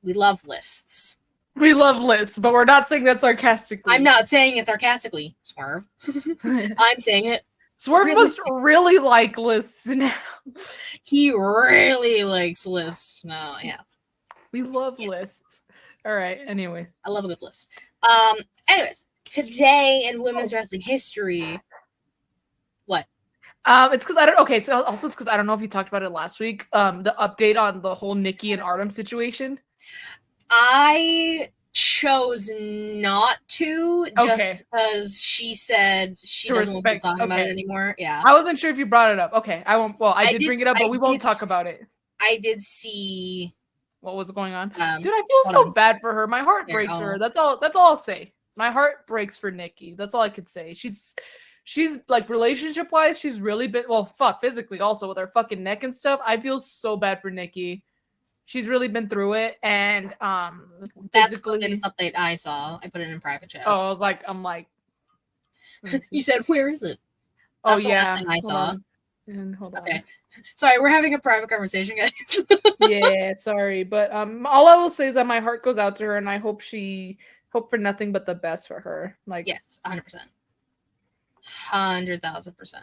We love lists. We love lists, but we're not saying that sarcastically. I'm not saying it sarcastically, Swerve. I'm saying it. Swerve must really like lists now. He really likes lists now, yeah. We love lists. All right, anyway. I love a good list. Anyways, today in women's wrestling history, what? It's because I don't. Okay, so also it's because I don't know if you talked about it last week. The update on the whole Nikki and Artem situation. I chose not to, just because she said she doesn't want to talk about it anymore. Yeah, I wasn't sure if you brought it up. Okay, I won't. Well, I did bring it up, but we won't talk about it. I did see what was going on, dude. I feel so bad for her. My heart breaks for her. That's all I'll say. My heart breaks for Nikki. That's all I could say. She's like, relationship wise, she's really been physically also with her fucking neck and stuff. I feel so bad for Nikki. She's really been through it, and that's the latest update I saw. I put it in private chat. Oh, I'm like, you said, where is it? That's the last thing I saw. Hold on. Okay, sorry, we're having a private conversation, guys. Yeah, sorry, but all I will say is that my heart goes out to her, and I hope for nothing but the best for her. Like, yes, 100%. 100,000%.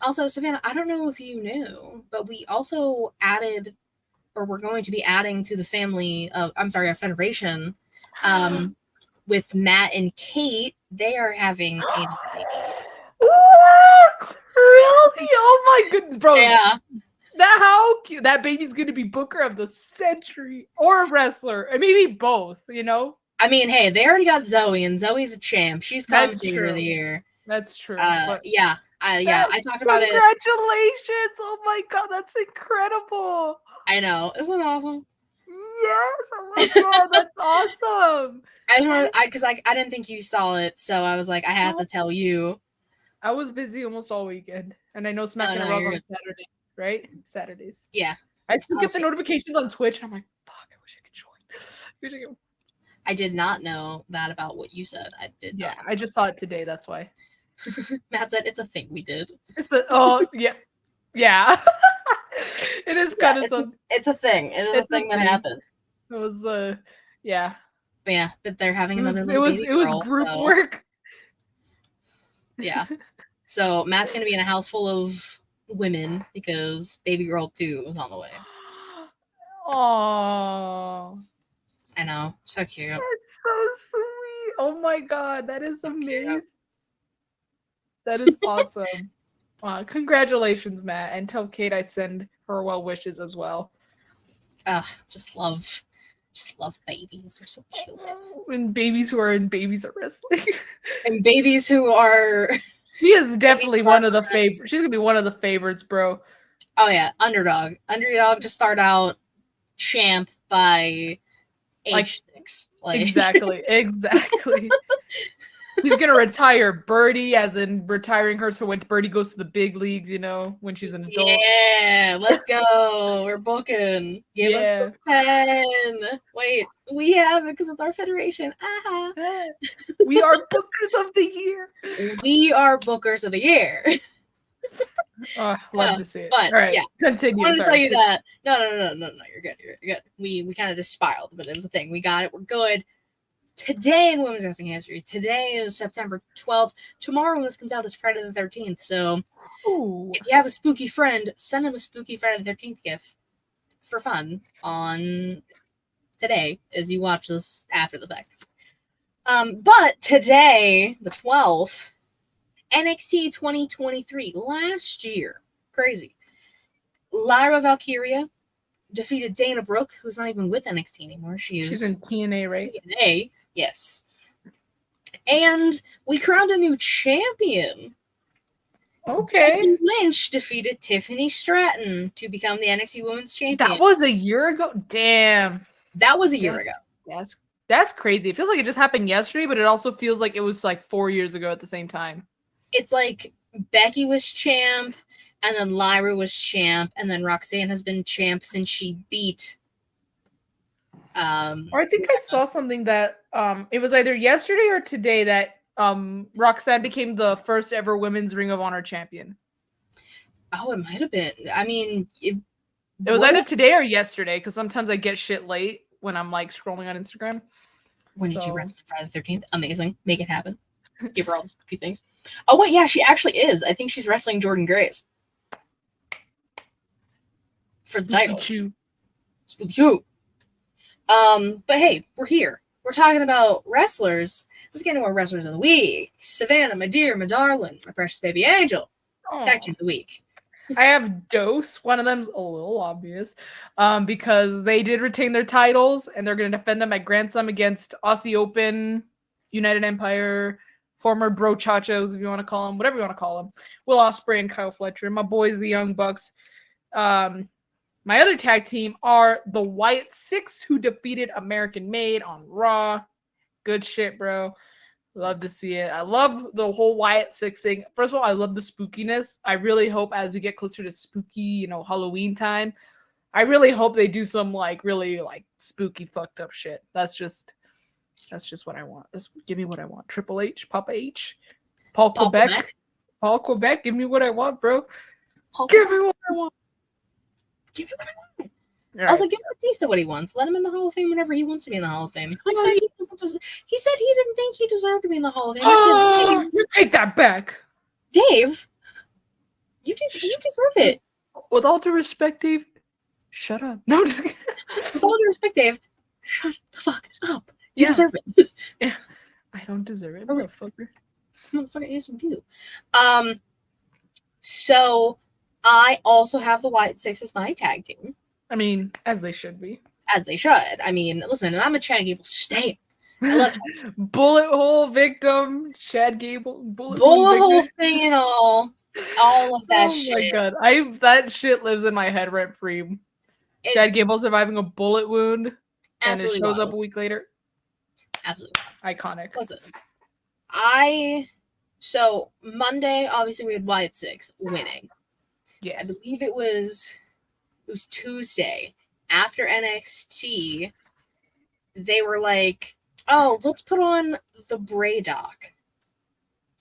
Also, Savannah, I don't know if you knew, but we also added, or we're going to be adding to the family of, a federation, with Matt and Kate. They are having a baby. What? Really? Oh my goodness, bro. Yeah. How cute. That baby's going to be Booker of the Century or a wrestler, and maybe both, you know? I mean, hey, they already got Zoe, and Zoe's a champ. She's commentator of the year. That's true. Yeah. I talked about it. Congratulations! Oh my god, that's incredible. I know. Isn't that awesome? Yes. Oh my god, that's awesome. I didn't think you saw it, so I was like, I had to tell you. I was busy almost all weekend, and I know SmackDown Raw on Saturday, right? Saturdays. Yeah. I still get the notifications on Twitch, and I'm like, fuck, I wish I could join. I did not know that about what you said. I did. Yeah, I just saw it today. That's why. Matt said it's a thing we did. Yeah. It is kind of something. It's a thing. It is a thing that happened. It was yeah. But they're having another. It was group work. Yeah. So Matt's gonna be in a house full of women because baby girl 2 is on the way. Aww. I know. So cute. That's so sweet. Oh my god, that is amazing. Cute. That is awesome. Congratulations, Matt. And tell Kate I'd send her well wishes as well. Just love babies. They're so cute. And babies who are in Babies Are Wrestling. And babies who are. She is definitely one of the favorites. She's gonna be one of the favorites, bro. Oh yeah, underdog to start out champ by age 6. Like exactly. He's gonna retire Birdie, as in retiring her to when Birdie goes to the big leagues, you know, when she's an adult. Yeah, let's go. We're booking. Give us the pen. Wait, we have it because it's our federation. We are bookers of the year. We are bookers of the year. Love to see it. But all right, yeah, continue. I want to tell you that. No, you're good. You're good. We kind of just spiraled, but it was a thing. We got it. We're good. Today in women's wrestling history. Today is September 12th. Tomorrow, when this comes out, is Friday the 13th. So, if you have a spooky friend, send him a spooky Friday the 13th gift for fun on today as you watch this after the fact. But today, the 12th, NXT 2023, last year, crazy. Lyra Valkyria defeated Dana Brooke, who's not even with NXT anymore. She's in TNA, right? TNA, yes. And we crowned a new champion. Okay. Becky Lynch defeated Tiffany Stratton to become the NXT Women's Champion. That was a year ago? Damn. That was a year ago. That's crazy. It feels like it just happened yesterday, but it also feels like it was like 4 years ago at the same time. It's like Becky was champ, and then Lyra was champ, and then Roxanne has been champ since she beat. Or I think I saw something that it was either yesterday or today that Roxanne became the first ever women's Ring of Honor champion. Oh, it might have been. I mean, it was either today or yesterday, because sometimes I get shit late when I'm like scrolling on Instagram. When did you wrestle on Friday the 13th? Amazing. Make it happen. Give her all the good things. Oh, wait, yeah, she actually is. I think she's wrestling Jordan Grace for the title. Spooky Choo. But hey, we're here. We're talking about wrestlers. Let's get into our wrestlers of the week. Savannah, my dear, my darling, my precious baby angel. Tag team of the week. I have Dose. One of them's a little obvious because they did retain their titles and they're going to defend them at Grand Slam against Aussie Open, United Empire, former Bro Chachos, if you want to call them, whatever you want to call them. Will Ospreay and Kyle Fletcher. My boys, the Young Bucks. My other tag team are the Wyatt Six, who defeated American Made on Raw. Good shit, bro. Love to see it. I love the whole Wyatt Six thing. First of all, I love the spookiness. I really hope as we get closer to spooky, Halloween time, I really hope they do some really spooky fucked up shit. That's just what I want. Give me what I want. Triple H, Papa H, Paul Quebec. Paul Quebec, give me what I want, bro. Give me what I want. Give me what I want. I was like, give Batista what he wants. Let him in the Hall of Fame whenever he wants to be in the Hall of Fame. He said he didn't think he deserved to be in the Hall of Fame. I said, you take that back. Dave, you deserve it. With all due respect, Dave, shut up. No, just kidding. With all due respect, Dave, shut the fuck up. You deserve it. Yeah, I don't deserve it, motherfucker. Motherfucker, yes, you do. So I also have the Wyatt Six as my tag team. I mean, as they should be. As they should. I mean, listen, and I'm a Chad Gable stan. I love bullet hole victim, Chad Gable, bullet hole thing and all of that shit. Oh my god, that shit lives in my head rent free. Chad Gable surviving a bullet wound, and it shows up a week later. Absolutely iconic. Listen, so Monday, obviously we had Wyatt Six winning. Yes, I believe it was Tuesday after NXT. They were like, "Oh, let's put on the Bray doc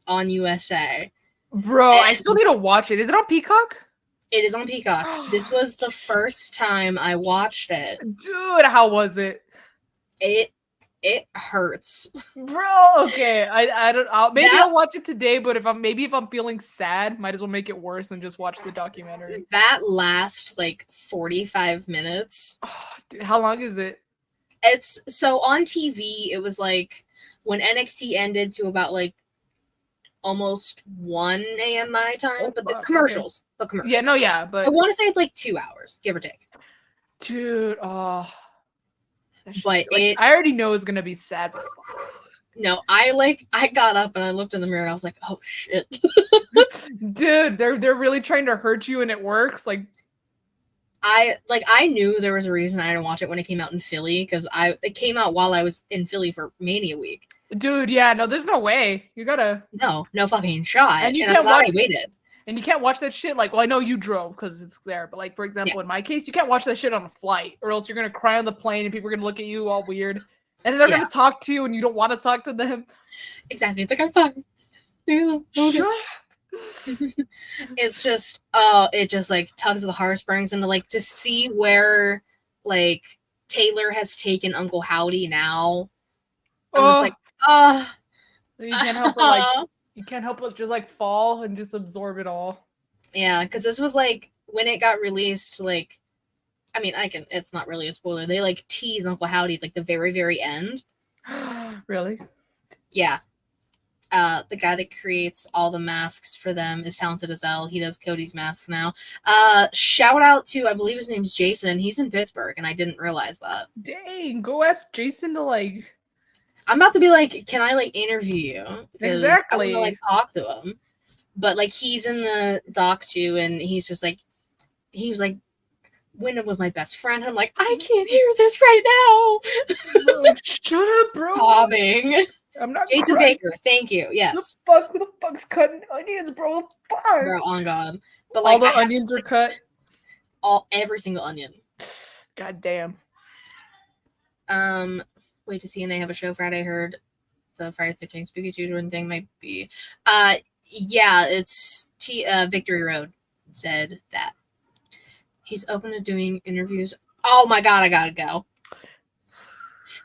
on USA." Bro, I still need to watch it. Is it on Peacock? It is on Peacock. This was the first time I watched it. Dude, how was it? It hurts, bro. Okay, I don't. I'll watch it today. But if I'm feeling sad, might as well make it worse and just watch the documentary. That last 45 minutes. Oh, dude, how long is it? It's so on TV. It was when NXT ended to about almost 1 a.m. my time. Oh, but the fuck, commercials. okay. But commercials. Yeah, no, yeah, but I want to say it's like 2 hours, give or take. Dude, oh. But like, I already know it's gonna be sad. No, I got up and I looked in the mirror and I was like, oh shit. Dude, they're really trying to hurt you and it works. Like I knew there was a reason I didn't watch it when it came out in Philly, because it came out while I was in Philly for Mania week. Dude, yeah, no, there's no way. You gotta no fucking shot. And you and can't I'm glad watch I waited. And you can't watch that shit. Like, well, I know you drove because it's there, but like, for example, in my case, you can't watch that shit on a flight, or else you're gonna cry on the plane and people are gonna look at you all weird, and then they're gonna talk to you and you don't want to talk to them. Exactly. It's like, I'm fine. Shut up. It's just, it just like tugs at the heartstrings, and to see where like Taylor has taken Uncle Howdy now. I'm just like, you can't help it. Like, you can't help but just like fall and just absorb it all. Yeah, because this was like when it got released. Like, I mean, it's not really a spoiler. They like tease Uncle Howdy at, like, the very, very end. Really? Yeah. The guy that creates all the masks for them is talented as hell. He does Cody's masks now. Shout out to, I believe his name's Jason. He's in Pittsburgh, and I didn't realize that. Dang, go ask Jason to like. I'm about to be like, can I like interview you? Exactly. I want to like talk to him. But like, he's in the doc too, and he's just like, he was like, Wyndham was my best friend. I'm like, I can't hear this right now. Shut up, bro. Sobbing. I'm not Jason crying. Baker, thank you. Yes. Who the fuck's cutting onions, bro? Fuck. Bro, on God. But like, all the onions are cut. Every single onion. God damn. Wait to see, and they have a show Friday. I heard the Friday 13th Spooky Tuesday thing might be. Yeah, it's Victory Road said that he's open to doing interviews. Oh my God, I gotta go.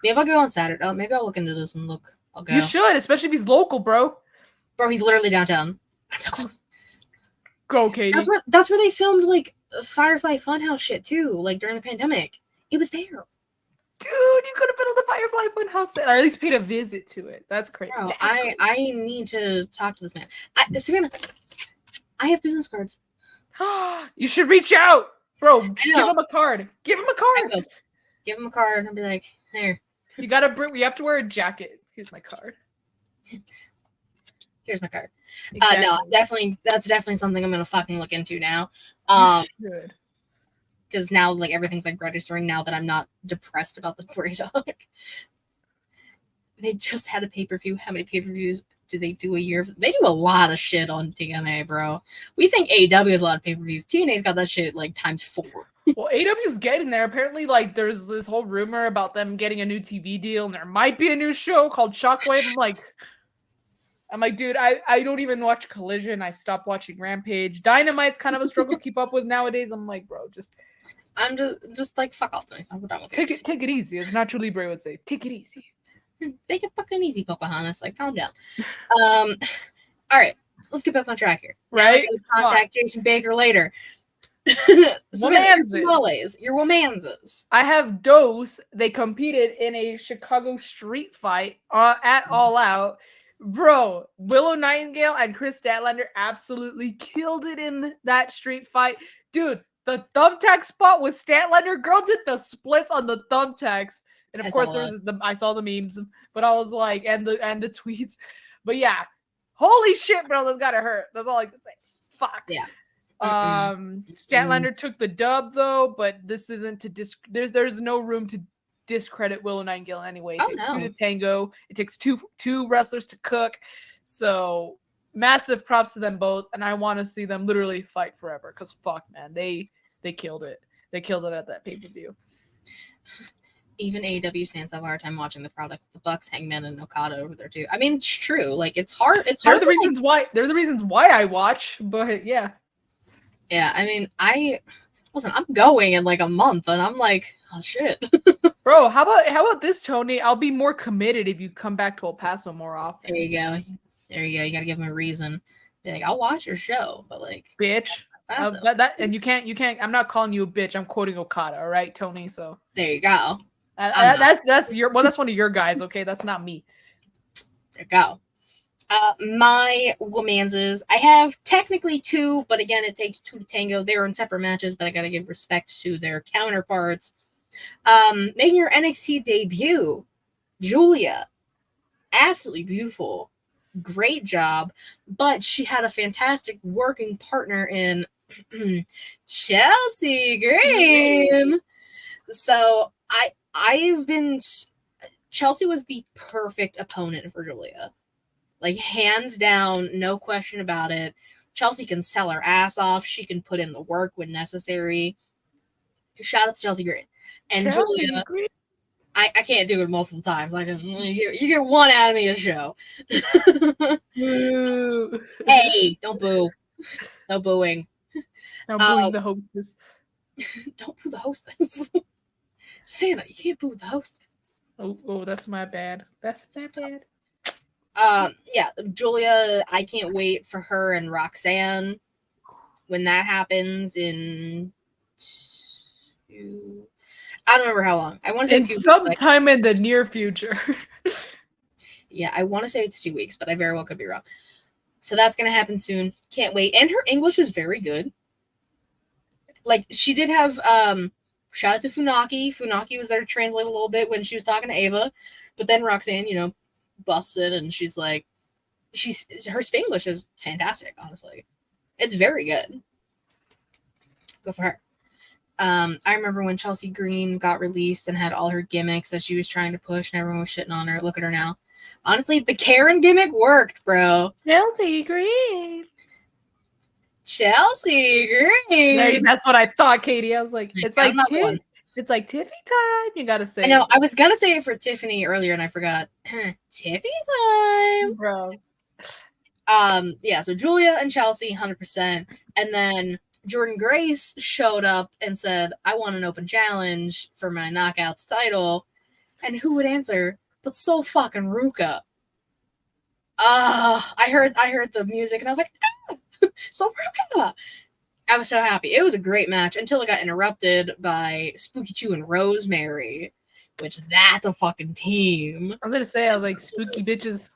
Maybe I'll go on Saturday. Oh, maybe I'll look into this and look. I'll go. You should, especially if he's local, bro. Bro, he's literally downtown. I'm so close. Go, Katie. That's where they filmed like Firefly Funhouse shit too. Like during the pandemic, it was there. Dude, you could have been on the Firefly Funhouse set, or at least paid a visit to it. That's crazy. Bro, I need to talk to this man. Savannah, I have business cards. You should reach out, bro. Give him a card. Give him a card. Give him a card and be like, here. You gotta bring. You have to wear a jacket. Here's my card. Here's my card. Exactly. No, that's definitely something I'm gonna fucking look into now. Good. Because now like everything's like registering now that I'm not depressed about the Bray Dog. They just had a pay-per-view. How many pay-per-views do they do a year? They do a lot of shit on TNA, bro. We think AEW has a lot of pay-per-views. TNA's got that shit like times 4. Well, AEW's getting there. Apparently, like, there's this whole rumor about them getting a new TV deal, and there might be a new show called Shockwave. I'm like, dude, I don't even watch Collision. I stopped watching Rampage. Dynamite's kind of a struggle to keep up with nowadays. I'm like, bro, I'm just like, fuck off to me. I'm done with it. Take it easy, as Nacho Libre would say. Take it easy. Take it fucking easy, Pocahontas. Like, calm down. All right, let's get back on track here. Right? Contact Jason Baker later. Womanzas. Your womanzas. I have Dose. They competed in a Chicago street fight at All Out. Bro, Willow Nightingale and Chris Statlander absolutely killed it in that street fight. Dude, the thumbtack spot with Statlander, girl did the splits on the thumbtacks. And of course, I saw the memes, but I was like, and the tweets. But yeah, holy shit, bro, that's gotta hurt. That's all I can say. Fuck. Yeah. Statlander took the dub though, but this isn't to there's no room to discredit Willow Nightingale anyway. It takes two to tango. It takes two wrestlers to cook. So massive props to them both, and I want to see them literally fight forever. Cause fuck, man, they killed it. They killed it at that pay-per-view. Even AEW stands have a hard time watching the product. The Bucks, Hangman, and Okada over there too. I mean, it's true. Like, it's hard. It's hard. They're the reasons why I watch. But yeah. Yeah, I mean, I'm going in like a month, and I'm like, oh shit. Bro, how about this, Tony? I'll be more committed if you come back to El Paso more often. There you go. You gotta give him a reason. Be like, I'll watch your show, but like, bitch. And you can't. I'm not calling you a bitch. I'm quoting Okada. All right, Tony. So there you go. That's one of your guys. Okay, that's not me. There you go. My womanses, I have technically 2, but again, it takes 2 to tango. They're in separate matches, but I gotta give respect to their counterparts. Making her NXT debut, Julia. Absolutely beautiful. Great job. But she had a fantastic working partner in Chelsea Green. So Chelsea was the perfect opponent for Julia. Like, hands down, no question about it. Chelsea can sell her ass off. She can put in the work when necessary. Shout out to Chelsea Green. And Chelsea Julia, Green. I can't do it multiple times. Like, you get one out of me a show. Hey, don't boo. No booing. No booing the hostess. Don't boo the hostess. Savannah, you can't boo the hostess. Oh, that's my bad. That's my bad. Yeah, Julia, I can't wait for her and Roxanne when that happens in I don't remember how long. I want to say sometime in the near future. Yeah, I want to say it's 2 weeks, but I very well could be wrong. So that's going to happen soon. Can't wait. And her English is very good. Like, she did have, shout out to Funaki. Funaki was there to translate a little bit when she was talking to Ava. But then Roxanne, busts it, and she's like, her Spanglish is fantastic, honestly. It's very good. Go for her. I remember when Chelsea Green got released and had all her gimmicks that she was trying to push, and everyone was shitting on her. Look at her now. Honestly, the Karen gimmick worked, bro. Chelsea Green. Chelsea Green. That's what I thought, Katie. I was like, it's like Tiffy time. You gotta say. I know. I was gonna say it for Tiffany earlier, and I forgot. Tiffy time, bro. Yeah. So Julia and Chelsea, 100%, and then Jordynne Grace showed up and said, "I want an open challenge for my Knockouts title," and who would answer but Sol fucking Ruka? I heard the music, and I was like, Sol Ruka. I was so happy. It was a great match until it got interrupted by Spooky Chew and Rosemary, which that's a fucking team. I'm gonna say, I was like, spooky bitches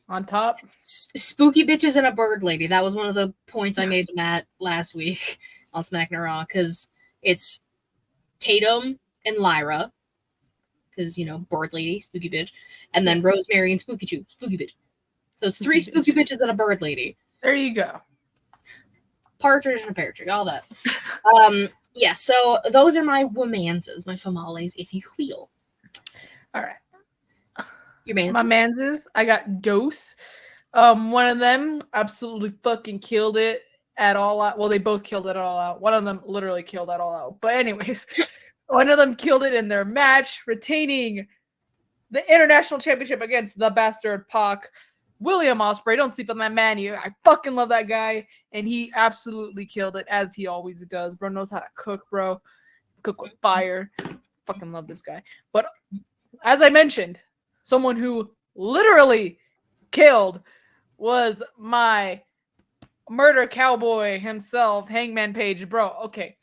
on top. Spooky bitches and a bird lady. That was one of the points I made to Matt last week on SmackDown Raw, because it's Tatum and Lyra, because, bird lady, spooky bitch, and then Rosemary and Spooky Chew, spooky bitch. So it's 3 spooky bitches and a bird lady. There you go. Partridge and a pear tree, all that. Yeah, so those are my womanses, my famales, if you will. All right. Your manses. My manses, I got Dose. One of them absolutely fucking killed it at All Out. Well, they both killed it at All Out. One of them literally killed it All Out. But anyways, one of them killed it in their match, retaining the International Championship against the Bastard Pac. William Ospreay, don't sleep on that man. I fucking love that guy, and he absolutely killed it, as he always does. Bro knows how to cook, bro. Cook with fire. Fucking love this guy. But as I mentioned, someone who literally killed was my murder cowboy himself, Hangman Page. Bro, okay.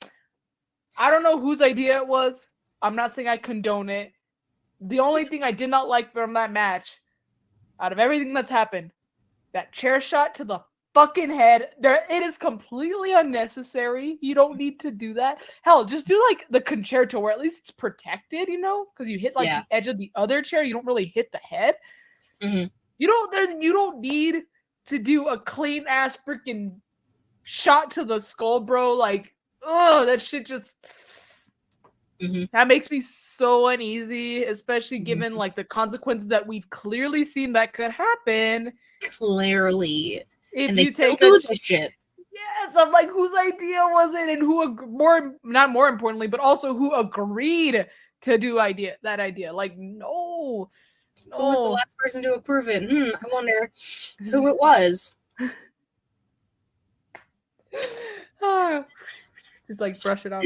I don't know whose idea it was. I'm not saying I condone it. The only thing I did not like from that match, out of everything that's happened, that chair shot to the fucking head, it is completely unnecessary. You don't need to do that. Hell, just do like the concerto where at least it's protected, because you hit the edge of the other chair. You don't really hit the head. Mm-hmm. You don't need to do a clean ass freaking shot to the skull, bro. Like, oh, that shit just. Mm-hmm. That makes me so uneasy, especially given like the consequences that we've clearly seen that could happen. Clearly, if and they still do this shit. Yes, I'm like, whose idea was it, and who not more importantly, but also who agreed to do that idea? Like, no. Who was the last person to approve it? I wonder who it was. Just like brush it off.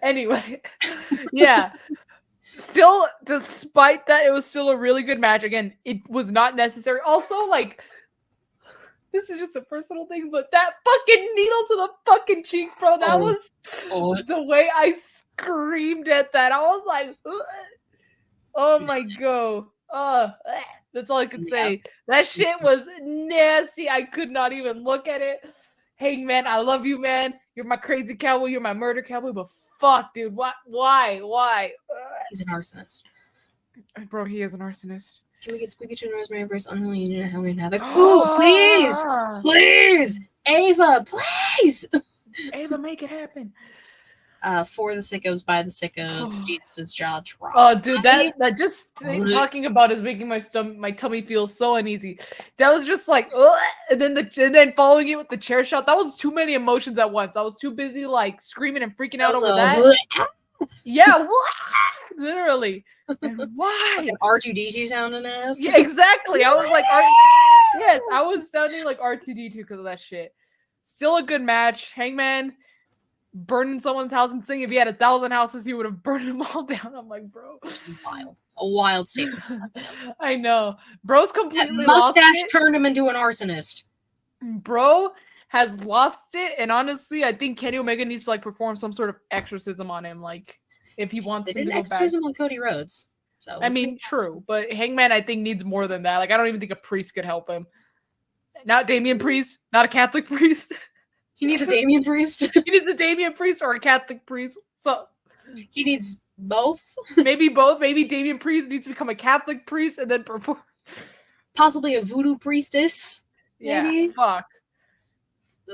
Anyway, yeah. Still, despite that, it was still a really good match. Again, it was not necessary. Also, like, this is just a personal thing, but that fucking needle to the fucking cheek, bro, that was the way I screamed at that. I was like, ugh. Oh my god. That's all I could say. That shit was nasty. I could not even look at it. Hangman, I love you, man. You're my crazy cowboy. You're my murder cowboy. But fuck, dude. What? Why? He's an arsonist. Bro, he is an arsonist. Can we get Squeaky Choo and Rosemary versus Unholy Union and Halloween Havoc? Oh, please! Please! Ava, please! Ava, make it happen. For the sickos, by the sickos, Jesus' jaw drop. Oh, dude, that just talking about is making my tummy feel so uneasy. That was just like, ugh, and then following it with the chair shot. That was too many emotions at once. I was too busy like screaming and freaking out over that. Yeah, literally. And why? Like R2D2 sounding ass. Yeah, exactly. I was like, yes, I was sounding like R2D2 because of that shit. Still a good match. Hangman burning someone's house and saying if he had 1,000 houses, he would have burned them all down. I'm like, bro. Wild. A wild statement. I know. Bro's completely mustache lost it. Turned him into an arsonist. Bro has lost it, and honestly, I think Kenny Omega needs to like perform some sort of exorcism on him, like if he wants to go back. Exorcism on Cody Rhodes. So I mean, true, but Hangman I think needs more than that. Like I don't even think a priest could help him. Not Damian Priest, not a Catholic priest. He needs a Damian priest. He needs a Damian priest or a Catholic priest. So he needs both. Maybe both. Maybe Damian Priest needs to become a Catholic priest and then perform. Possibly a voodoo priestess. Maybe. Yeah. Fuck.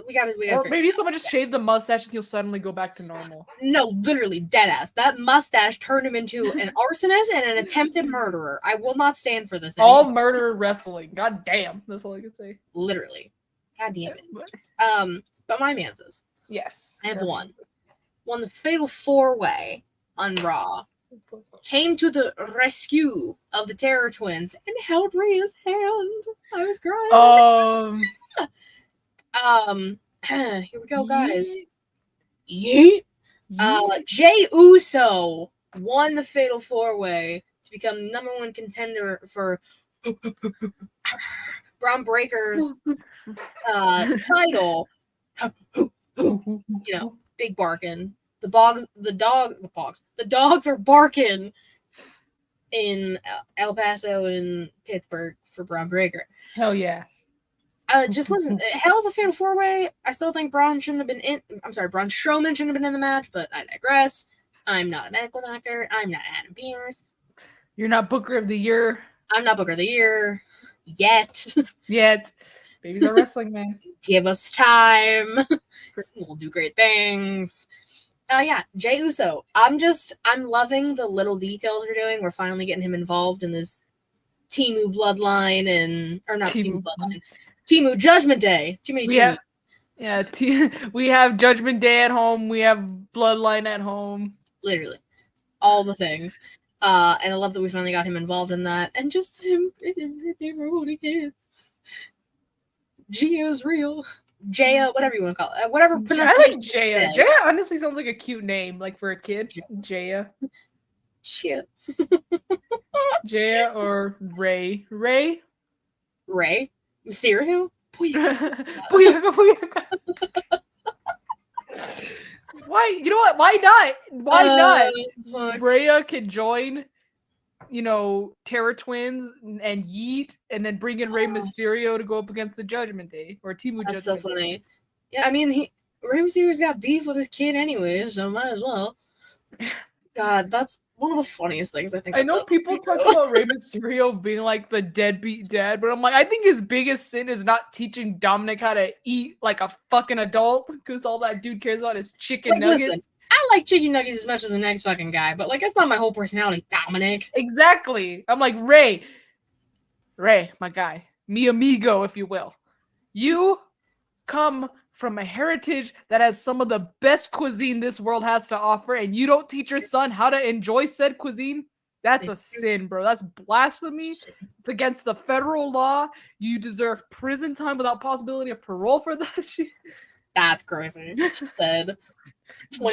We gotta. Or maybe someone just shaved the mustache and he'll suddenly go back to normal. No, literally, deadass. That mustache turned him into an arsonist and an attempted murderer. I will not stand for this anymore. All murder wrestling. God damn. That's all I can say. Literally. God damn it. But my manses. Yes. I have one. Won the Fatal 4-Way on Raw. Came to the rescue of the Terror Twins and held Rhea's hand. I was crying. Here we go, guys. Yeet. Jey Uso won the Fatal 4-Way to become the #1 contender for Braun Breaker's title. You know, big barking. The dogs are barking in El Paso and Pittsburgh for Braun Breaker. Hell yeah. Just listen, hell of a Fatal 4-Way. I still think Braun shouldn't have been in. I'm sorry, Braun Strowman shouldn't have been in the match, but I digress. I'm not a medical doctor. I'm not Adam Pearce. You're not Booker of the Year. I'm not Booker of the Year. Yet. Babies are wrestling, man. Give us time. We'll do great things. Yeah, Jey Uso. I'm loving the little details we're doing. We're finally getting him involved in this Temu bloodline or not Temu bloodline. Temu Judgment Day. Too many Temus. We have Judgment Day at home. We have Bloodline at home. Literally. All the things. And I love that we finally got him involved in that. And just him, they were holding hands. Gio's real. Jaya, whatever you want to call it. Whatever pronunciation. I like Jaya. Jaya honestly sounds like a cute name, like for a kid. Jaya. Shit. Jaya or Ray. Ray? Mysterio? Why? You know what? Why not? Not? Rhea can join, Terror Twins and Yeet, and then bring in Rey Mysterio to go up against the Judgment Day or Temu Judgment Day. That's so funny. Yeah, I mean, Rey Mysterio's got beef with his kid anyway, so might as well. God, that's one of the funniest things I think. I know people talk about Rey Mysterio being like the deadbeat dad, but I'm like, I think his biggest sin is not teaching Dominic how to eat like a fucking adult, because all that dude cares about is chicken nuggets. Listen, I like chicken nuggets as much as the next fucking guy, but like, that's not my whole personality, Dominic. Exactly. I'm like, Ray, my guy, mi amigo, if you will. You come from a heritage that has some of the best cuisine this world has to offer, and you don't teach your son how to enjoy said cuisine? That's a sin, bro. That's blasphemy. It's against the federal law. You deserve prison time without possibility of parole for that shit. That's crazy. She said.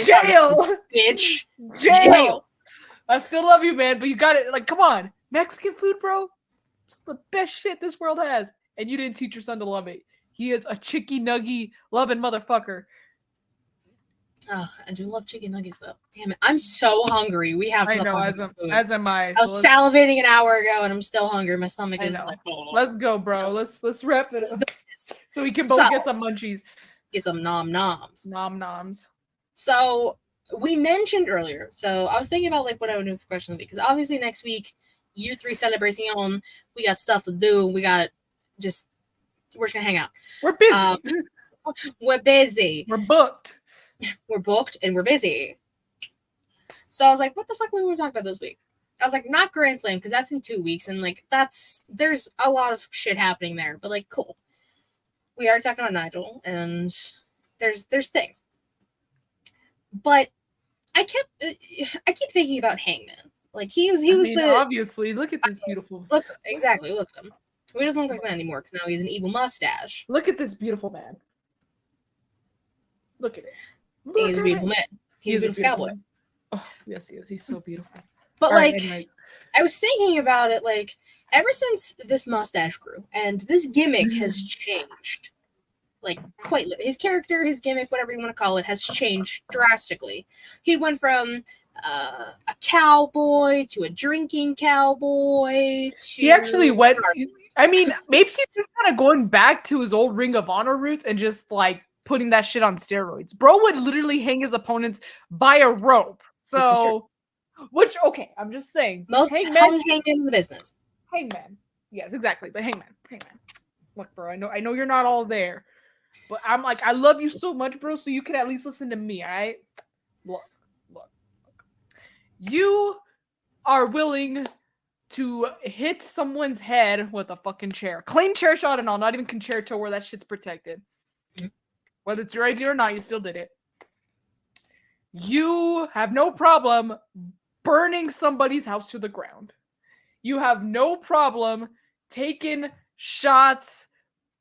Jail! Bitch. Jail! I still love you, man, but you got it. Like, come on. Mexican food, bro? It's the best shit this world has. And you didn't teach your son to love it. He is a chicky nuggy loving motherfucker. Oh, I do love chicken nuggets though. Damn it, I'm so hungry. We have. I know, as am I. I was salivating an hour ago, and I'm still hungry. My stomach is like. Oh. Let's go, bro. Let's wrap it up so we can both get some munchies. Get some nom noms. Nom noms. So we mentioned earlier. So I was thinking about like what I would do for question of the week, because obviously next week, year 3 celebration. We got stuff to do. We got we're just gonna hang out. We're busy. We're busy. We're booked. We're booked and we're busy. So I was like, what the fuck we want to talk about this week? I was like, not Grand Slam, because that's in 2 weeks, and like there's a lot of shit happening there, but like cool. We already talked about Nigel, and there's things. But I keep thinking about Hangman. Like he was obviously, look at this beautiful. Look at him. He doesn't look like that anymore because now he's an evil mustache. Look at this beautiful man. Look at it. He's a beautiful man. He's a beautiful cowboy. Oh, yes, he is. He's so beautiful. But I was thinking about it, like, ever since this mustache grew and this gimmick has changed, like, quite his character, his gimmick, whatever you want to call it, has changed drastically. He went from a cowboy to a drinking cowboy. He actually went. I mean, maybe he's just kind of going back to his old Ring of Honor roots and just like putting that shit on steroids. Bro would literally hang his opponents by a rope. So, okay, I'm just saying. Most Hangman in the business. Hangman, yes, exactly. But Hangman. Look, bro, I know you're not all there, but I'm like, I love you so much, bro. So you can at least listen to me, all right? Look. You are willing to hit someone's head with a fucking chair. Clean chair shot and all, not even concerto where that shit's protected. Whether it's your idea or not, you still did it. You have no problem burning somebody's house to the ground. You have no problem taking shots,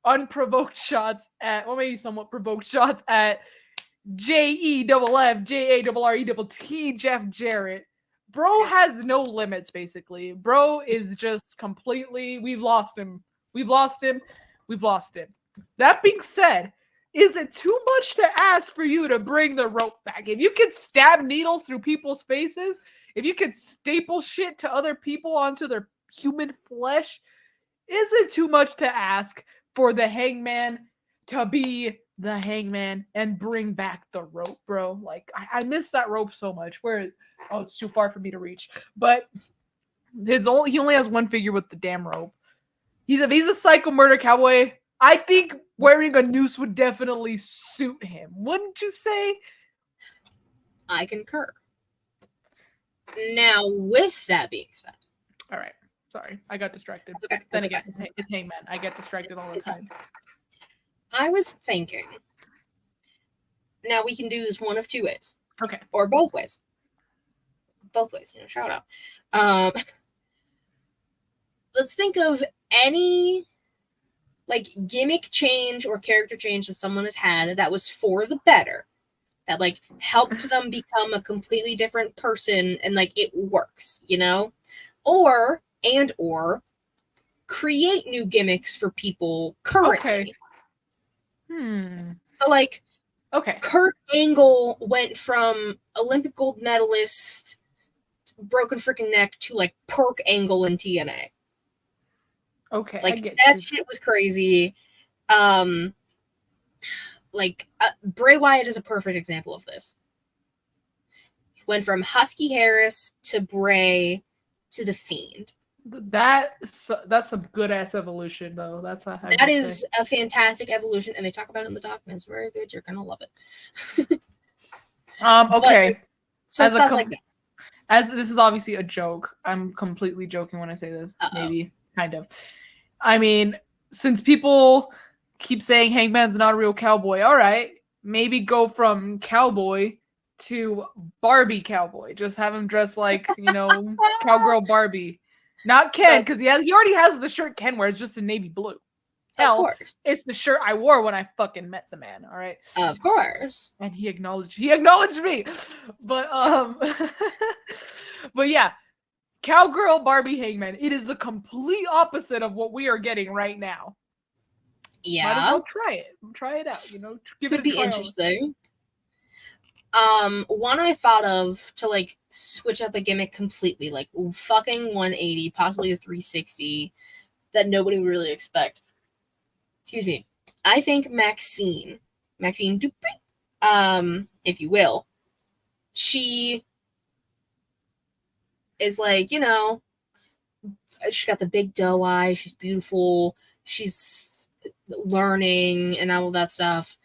unprovoked shots at, well, maybe somewhat provoked shots at JEFFJARRETT Jeff Jarrett. Bro has no limits, basically. Bro is just completely, we've lost him. That being said, is it too much to ask for you to bring the rope back? If you could stab needles through people's faces, if you could staple shit to other people onto their human flesh, is it too much to ask for the Hangman to be the Hangman and bring back the rope, bro? Like, I miss that rope so much. It's too far for me to reach. But he only has one figure with the damn rope. He's a psycho murder cowboy. I think wearing a noose would definitely suit him. Wouldn't you say? I concur. Now, with that being said. All right. Sorry, I got distracted. Okay. Then again, it's Hangman. I get distracted all the time. I was thinking, now we can do this one of two ways. Okay. Or both ways. Shout out. Let's think of any like gimmick change or character change that someone has had that was for the better, that like helped them become a completely different person and like it works, or create new gimmicks for people currently. Okay. So like, okay, Kurt Angle went from Olympic gold medalist, broken freaking neck, to like Perk Angle in TNA. Okay, like that shit was crazy. Bray Wyatt is a perfect example of this. He went from Husky Harris to Bray to the Fiend. That's a good ass evolution, though. That is a fantastic evolution, and they talk about it in the doc, and it's very good. You're gonna love it. Okay. So stuff like that. As this is obviously a joke, I'm completely joking when I say this. Maybe, kind of. I mean, since people keep saying Hangman's not a real cowboy, all right, maybe go from cowboy to Barbie cowboy. Just have him dress like, cowgirl Barbie. Not Ken, because he already has the shirt Ken wears, just in navy blue. Hell, of course. It's the shirt I wore when I fucking met the man, all right? Of course. And he acknowledged me. But but yeah. Cowgirl Barbie Hangman. It is the complete opposite of what we are getting right now. Yeah. Might as well try it. Try it out, Give Could it a be interesting. One I thought of to like switch up a gimmick completely, like fucking 180, possibly a 360, that nobody would really expect. Excuse me. I think Maxine Dupri, if you will, she is like, you know, she's got the big doe eye, she's beautiful, she's learning and all that stuff.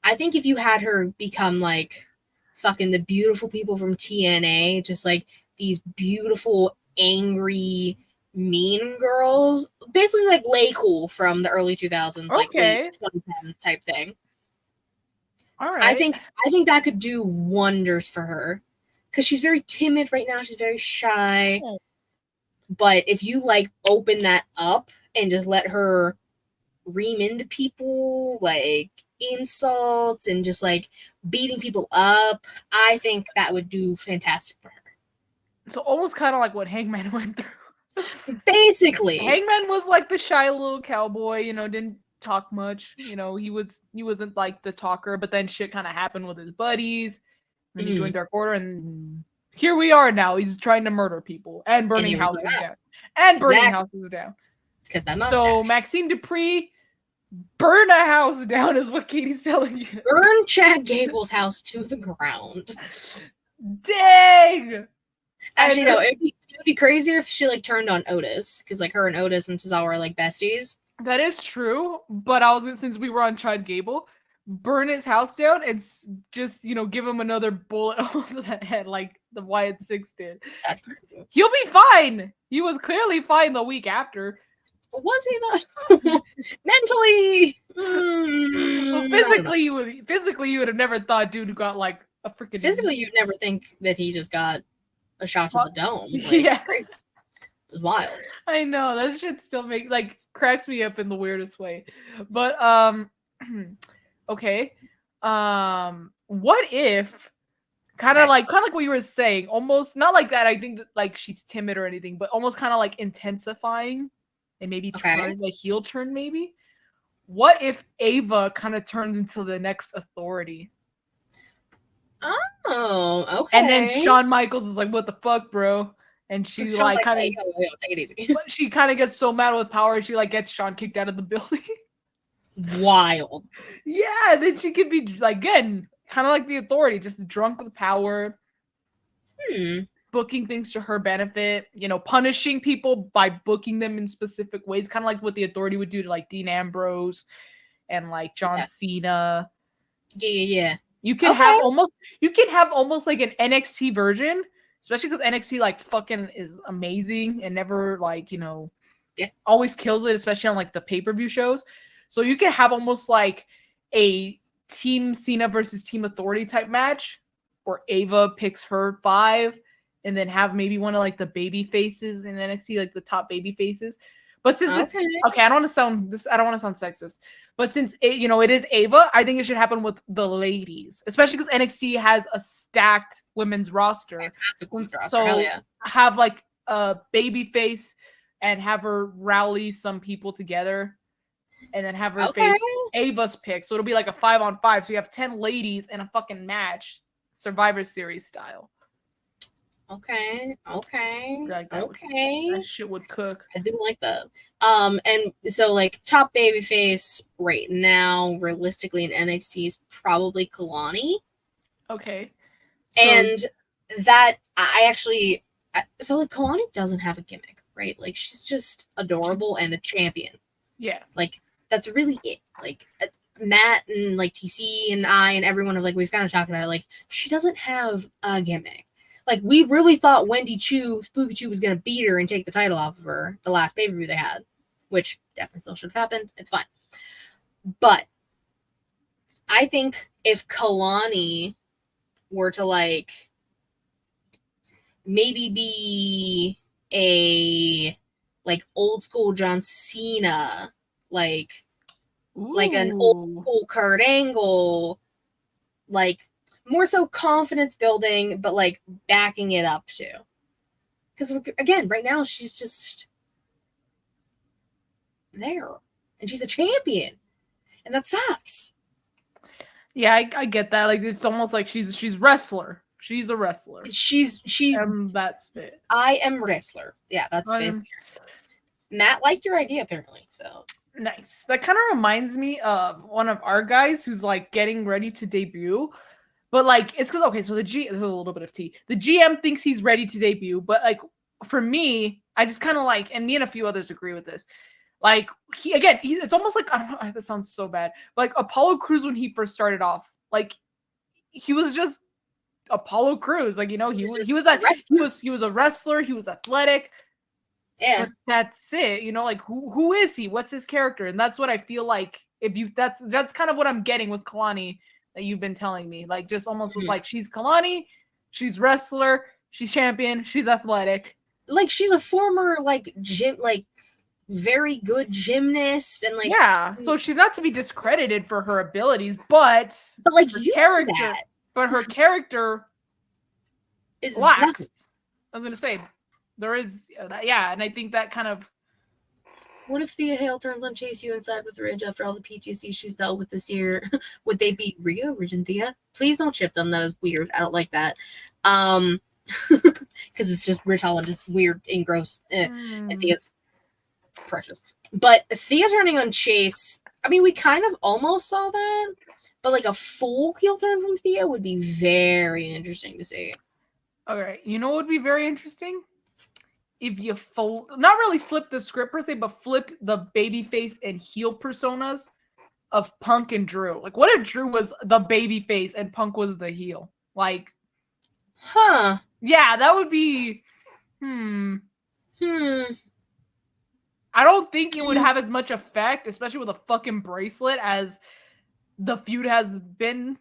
I think if you had her become like fucking the beautiful people from TNA, just like these beautiful, angry, mean girls, basically like Lay Cool from the early 2000s, like late 2010s type thing. All right. I think that could do wonders for her because she's very timid right now. She's very shy. Oh. But if you like open that up and just let her ream into people, like insults and just like beating people up, I think that would do fantastic for her. So almost kind of like what Hangman went through. Basically, Hangman was like the shy little cowboy, you know, didn't talk much, you know, he wasn't like the talker, but then shit kind of happened with his buddies, and then he joined Dark Order, and here we are now. He's trying to murder people and burning houses down. And burning houses down. It's because that mustache. So Maxine Dupri, burn a house down is what Katie's telling you. Burn Chad Gable's house to the ground. Dang! Actually, no, it would be crazier if she like turned on Otis, because like her and Otis and Cesaro are like besties. That is true, but since we were on Chad Gable, burn his house down and just, you know, give him another bullet to the head like the Wyatt Six did. That's crazy. He'll be fine. He was clearly fine the week after. Was he though? Mentally, well, physically, you would have never thought dude got like a freaking. Physically, you'd never think that he just got a shot to the dome. Like, yeah, crazy. It was wild. I know that shit still cracks me up in the weirdest way. But okay, what if kind of like what you were saying, almost not like that. I think that like she's timid or anything, but almost kind of like intensifying and maybe turn a heel turn. Maybe what if Ava kind of turns into the next Authority? Oh, okay. And then Shawn Michaels is like, "What the fuck, bro?" And she like kind of take it easy. She kind of gets so mad with power, she like gets Shawn kicked out of the building. Wild. Yeah, then she could be like again, kind of like the Authority, just drunk with power. Booking things to her benefit, you know, punishing people by booking them in specific ways, kind of like what the Authority would do to like Dean Ambrose and like John Cena. Yeah. You can have almost like an NXT version, especially because NXT like fucking is amazing and never like, you know, always kills it, especially on like the pay-per-view shows. So you can have almost like a Team Cena versus Team Authority type match where Ava picks her 5 and then have maybe one of like the baby faces in NXT, like the top baby faces. But since it's okay, I don't want to sound sexist, but since it is Ava, I think it should happen with the ladies, especially because NXT has a stacked women's roster. So have like a baby face and have her rally some people together, and then have her face Ava's pick. So it'll be like a 5-on-5. So you have 10 ladies in a fucking match, Survivor Series style. Okay. Like that shit would cook. I do like that. And so like top babyface right now, realistically in NXT is probably Kalani. Okay. And that so like Kalani doesn't have a gimmick, right? Like she's just adorable and a champion. Yeah. Like that's really it. Like Matt and like TC and I and everyone we've kind of talked about it. Like she doesn't have a gimmick. Like, we really thought Spooky Chu was going to beat her and take the title off of her the last pay-per-view they had, which definitely still should have happened. It's fine. But I think if Kalani were to, like, maybe be a, like, old-school John Cena, like an old-school Kurt Angle, like, more so confidence building, but like backing it up too. Because again, right now she's just there, and she's a champion, and that sucks. Yeah, I get that. Like it's almost like she's wrestler. She's a wrestler. That's it. I am wrestler. Yeah, that's basically. Matt liked your idea apparently. So nice. That kind of reminds me of one of our guys who's like getting ready to debut. But like it's because so this is a little bit of tea. The GM thinks he's ready to debut, but like for me, I just kind of like, and me and a few others agree with this. Like it's almost like I don't know. That sounds so bad. Like Apollo Crews when he first started off, like he was just Apollo Crews. Like he was a wrestler. He was athletic. Yeah, but that's it. Like who is he? What's his character? And that's what I feel like. That's kind of what I'm getting with Kalani that you've been telling me. Like just almost like she's Kalani, she's wrestler, she's champion, she's athletic. Like she's a former very good gymnast and so she's not to be discredited for her abilities, but like her character is lacks. Nothing. I was gonna say there is and I think that kind of. What if Thea Hale turns on Chase U inside with Ridge after all the PTSD she's dealt with this year? Would they beat Rhea, Ridge, and Thea? Please don't ship them. That is weird. I don't like that. Because it's just Ridge Holland is weird and gross, and Thea's precious. But Thea turning on Chase, I mean, we kind of almost saw that, but like a full heel turn from Thea would be very interesting to see. All right, you know what would be very interesting? If you not really flip the script per se, but flipped the babyface and heel personas of Punk and Drew. Like, what if Drew was the babyface and Punk was the heel? Like, yeah, that would be. I don't think it would have as much effect, especially with a fucking bracelet, as the feud has been.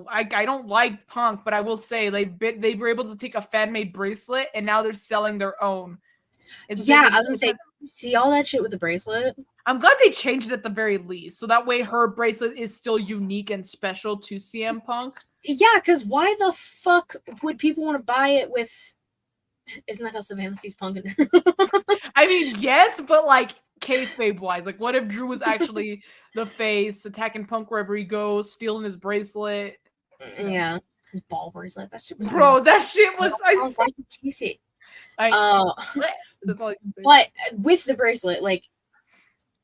I don't like Punk, but I will say they were able to take a fan-made bracelet and now they're selling their own. I was gonna say, see all that shit with the bracelet? I'm glad they changed it at the very least, so that way her bracelet is still unique and special to CM Punk. Yeah, because why the fuck would people want to buy it with? Isn't that how Savannah sees Punk and Drew? I mean, yes, but like kayfabe wise, like what if Drew was actually the face, attacking Punk wherever he goes, stealing his bracelet? Yeah, his ball bracelet. That shit was. Bro, that shit was. I kiss it. That's all I can say. But with the bracelet, like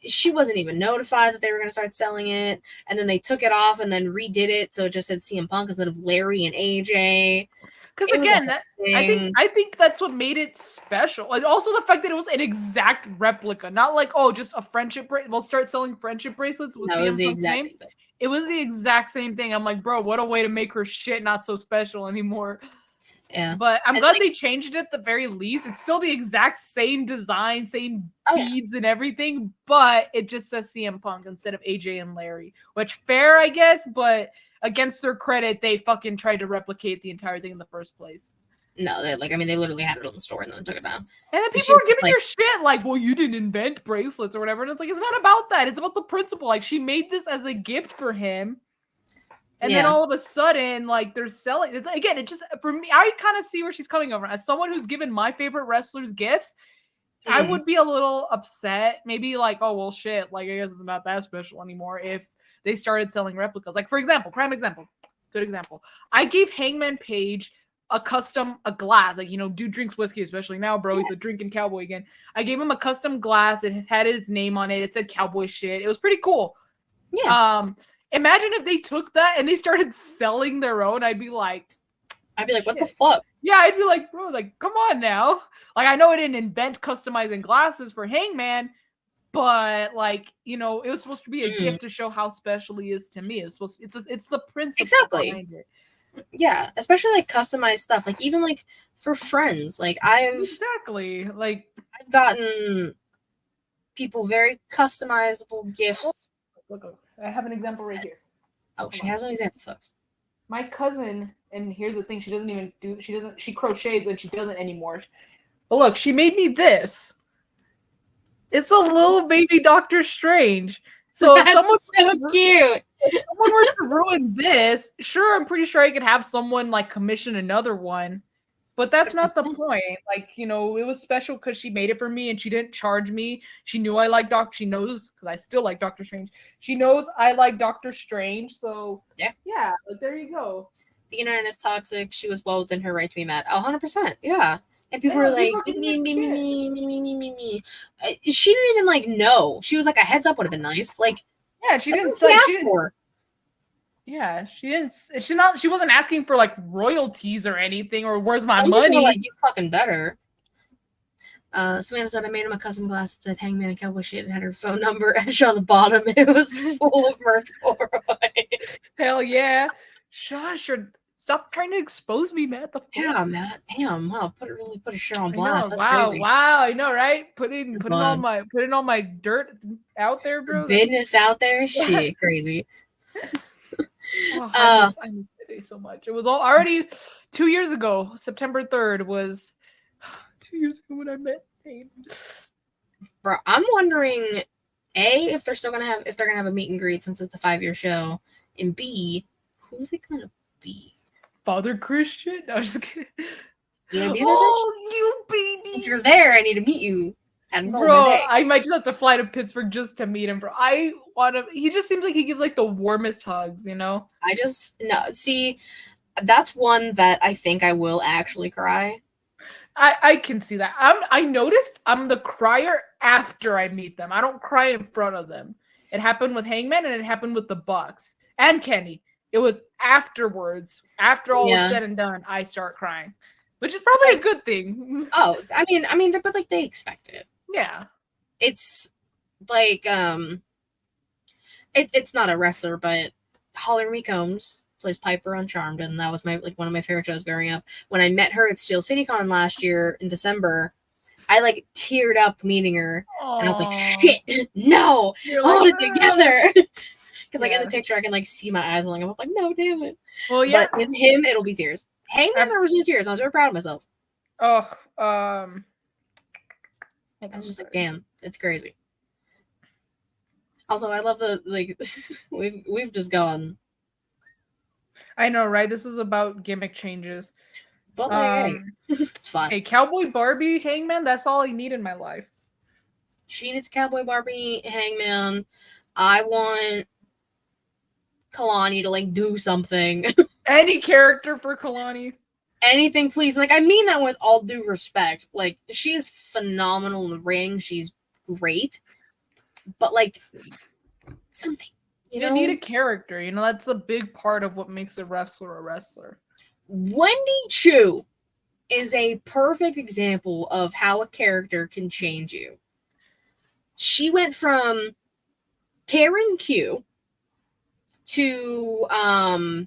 she wasn't even notified that they were going to start selling it, and then they took it off and then redid it so it just said CM Punk instead of Larry and AJ. Because again, I think that's what made it special. Like also the fact that it was an exact replica, not like just a friendship bracelet. We'll start selling friendship bracelets. That was the exact same thing. It was the exact same thing. I'm like, bro, what a way to make her shit not so special anymore. Yeah, but I'm glad they changed it at the very least. It's still the exact same design, same beads and everything, but it just says CM Punk instead of AJ and Larry, which fair, I guess, but against their credit, they fucking tried to replicate the entire thing in the first place. No, they literally had it on the store and then took it down. And then people were giving her shit like, well, you didn't invent bracelets or whatever. And it's like, it's not about that. It's about the principle. Like, she made this as a gift for him. And then all of a sudden, like, they're selling. It just, for me, I kind of see where she's coming over. As someone who's given my favorite wrestlers gifts, I would be a little upset. Maybe like, oh, well, shit. Like, I guess it's not that special anymore if they started selling replicas. Like, for example, good example. I gave Hangman Page a glass. Like, dude drinks whiskey, especially now, bro. He's a drinking cowboy again. I gave him a custom glass. It had his name on it. It said cowboy shit. It was pretty cool. Yeah. Imagine if they took that and they started selling their own. I'd be like, what the fuck? Yeah, I'd be like, bro, like, come on now. Like, I know I didn't invent customizing glasses for Hangman, but like, it was supposed to be a gift to show how special he is to me. It's the principle behind it. Yeah, especially like customized stuff. Like even like for friends, like I've gotten people very customizable gifts. Look, I have an example right here. Oh, she has an example, folks. My cousin, and here's the thing, she crochets and she doesn't anymore. But look, she made me this. It's a little baby Doctor Strange. So that's so cute. If someone were to ruin this, sure, I'm pretty sure I could have someone like commission another one. But that's not the point. Like, you know, it was special because she made it for me and she didn't charge me. She knew I like She knows, because I still like Doctor Strange. She knows I like Doctor Strange. So, yeah, like, there you go. The internet is toxic. She was well within her right to be mad. 100%. Yeah. And people were like, me. She didn't even, like, know. She was like, a heads up would have been nice. Like, yeah, she didn't say. She for. Yeah, she didn't. She wasn't asking for like royalties or anything, or where's my money? Like, you fucking better. Samantha said, I made him a custom glass that said Hangman and Cowboy Shit and had her phone number. And on the bottom, it was full of merch Polaroid. Hell yeah. Shush, stop trying to expose me, Matt. Yeah, Matt. Damn. Wow. Put a shirt on blast. That's wow, crazy. Wow. I know, right? Putting all my dirt out there, bro. Business out there. Shit, crazy. I miss today so much. It was all already 2 years ago. September 3rd was 2 years ago when I met Payne. Bro, I'm wondering, A, if they're gonna have a meet and greet since it's the 5-year show, and B, who's it gonna be? Father Christian? No, I'm just kidding. You gonna be there, you baby! If you're there, I need to meet you. Bro, I might just have to fly to Pittsburgh just to meet him, bro. He just seems like he gives like the warmest hugs, you know? See, that's one that I think I will actually cry. I can see that. I noticed I'm the crier after I meet them. I don't cry in front of them. It happened with Hangman and it happened with the Bucks and Kenny. It was afterwards, after all was said and done, I start crying, which is probably a good thing. Oh, I mean, but like they expect it. Yeah, it's like it's not a wrestler, but Holly Marie Combs plays Piper on Charmed, and that was one of my favorite shows growing up. When I met her at Steel City Con last year in December, I like teared up meeting her. Aww. And I was like, shit, no, hold it together. Because like in the picture, I can like see my eyes rolling. I'm like, no, damn it. Well, yeah. But with him, it'll be tears. Hangman, there was no tears. I was very proud of myself. I was just like, damn, it's crazy. Also, I love the like we've just gone. I know, right? This is about gimmick changes. But like, hey, it's fun. Hey, Cowboy Barbie, Hangman, that's all I need in my life. She needs Cowboy Barbie, Hangman. I want Kalani to like do something. Any character for Kalani. Anything, please. Like, I mean that with all due respect. Like, she is phenomenal in the ring. She's great. But, like, something. You know? Need a character. You know, that's a big part of what makes a wrestler a wrestler. Wendy Choo is a perfect example of how a character can change you. She went from Karen Q to, oh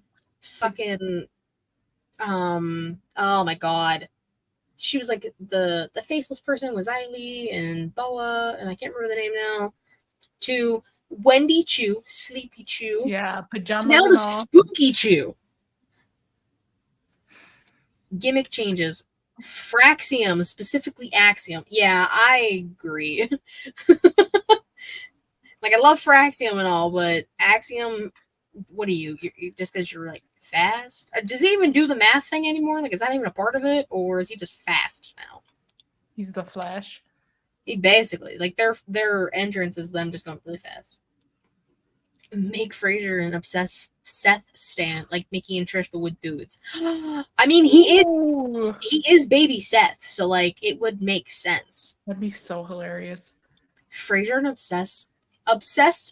my god. She was like the faceless person was Eileen and Boa, and I can't remember the name now. To Wendy Choo, Sleepy Choo. Yeah, pajamas. Now to Spooky Choo. Gimmick changes. Fraxium, specifically Axiom. Yeah, I agree. Like, I love Fraxium and all, but Axiom, what are you just because you're like fast? Does he even do the math thing anymore? Like, is that even a part of it, or is he just fast now? He's the Flash. He basically, like, their entrance is them just going really fast. Make Frazier an obsessed Seth stan, like Mickey and Trish, but with dudes. I mean, he is baby Seth, so like it would make sense. That'd be so hilarious. Frazier an obsessed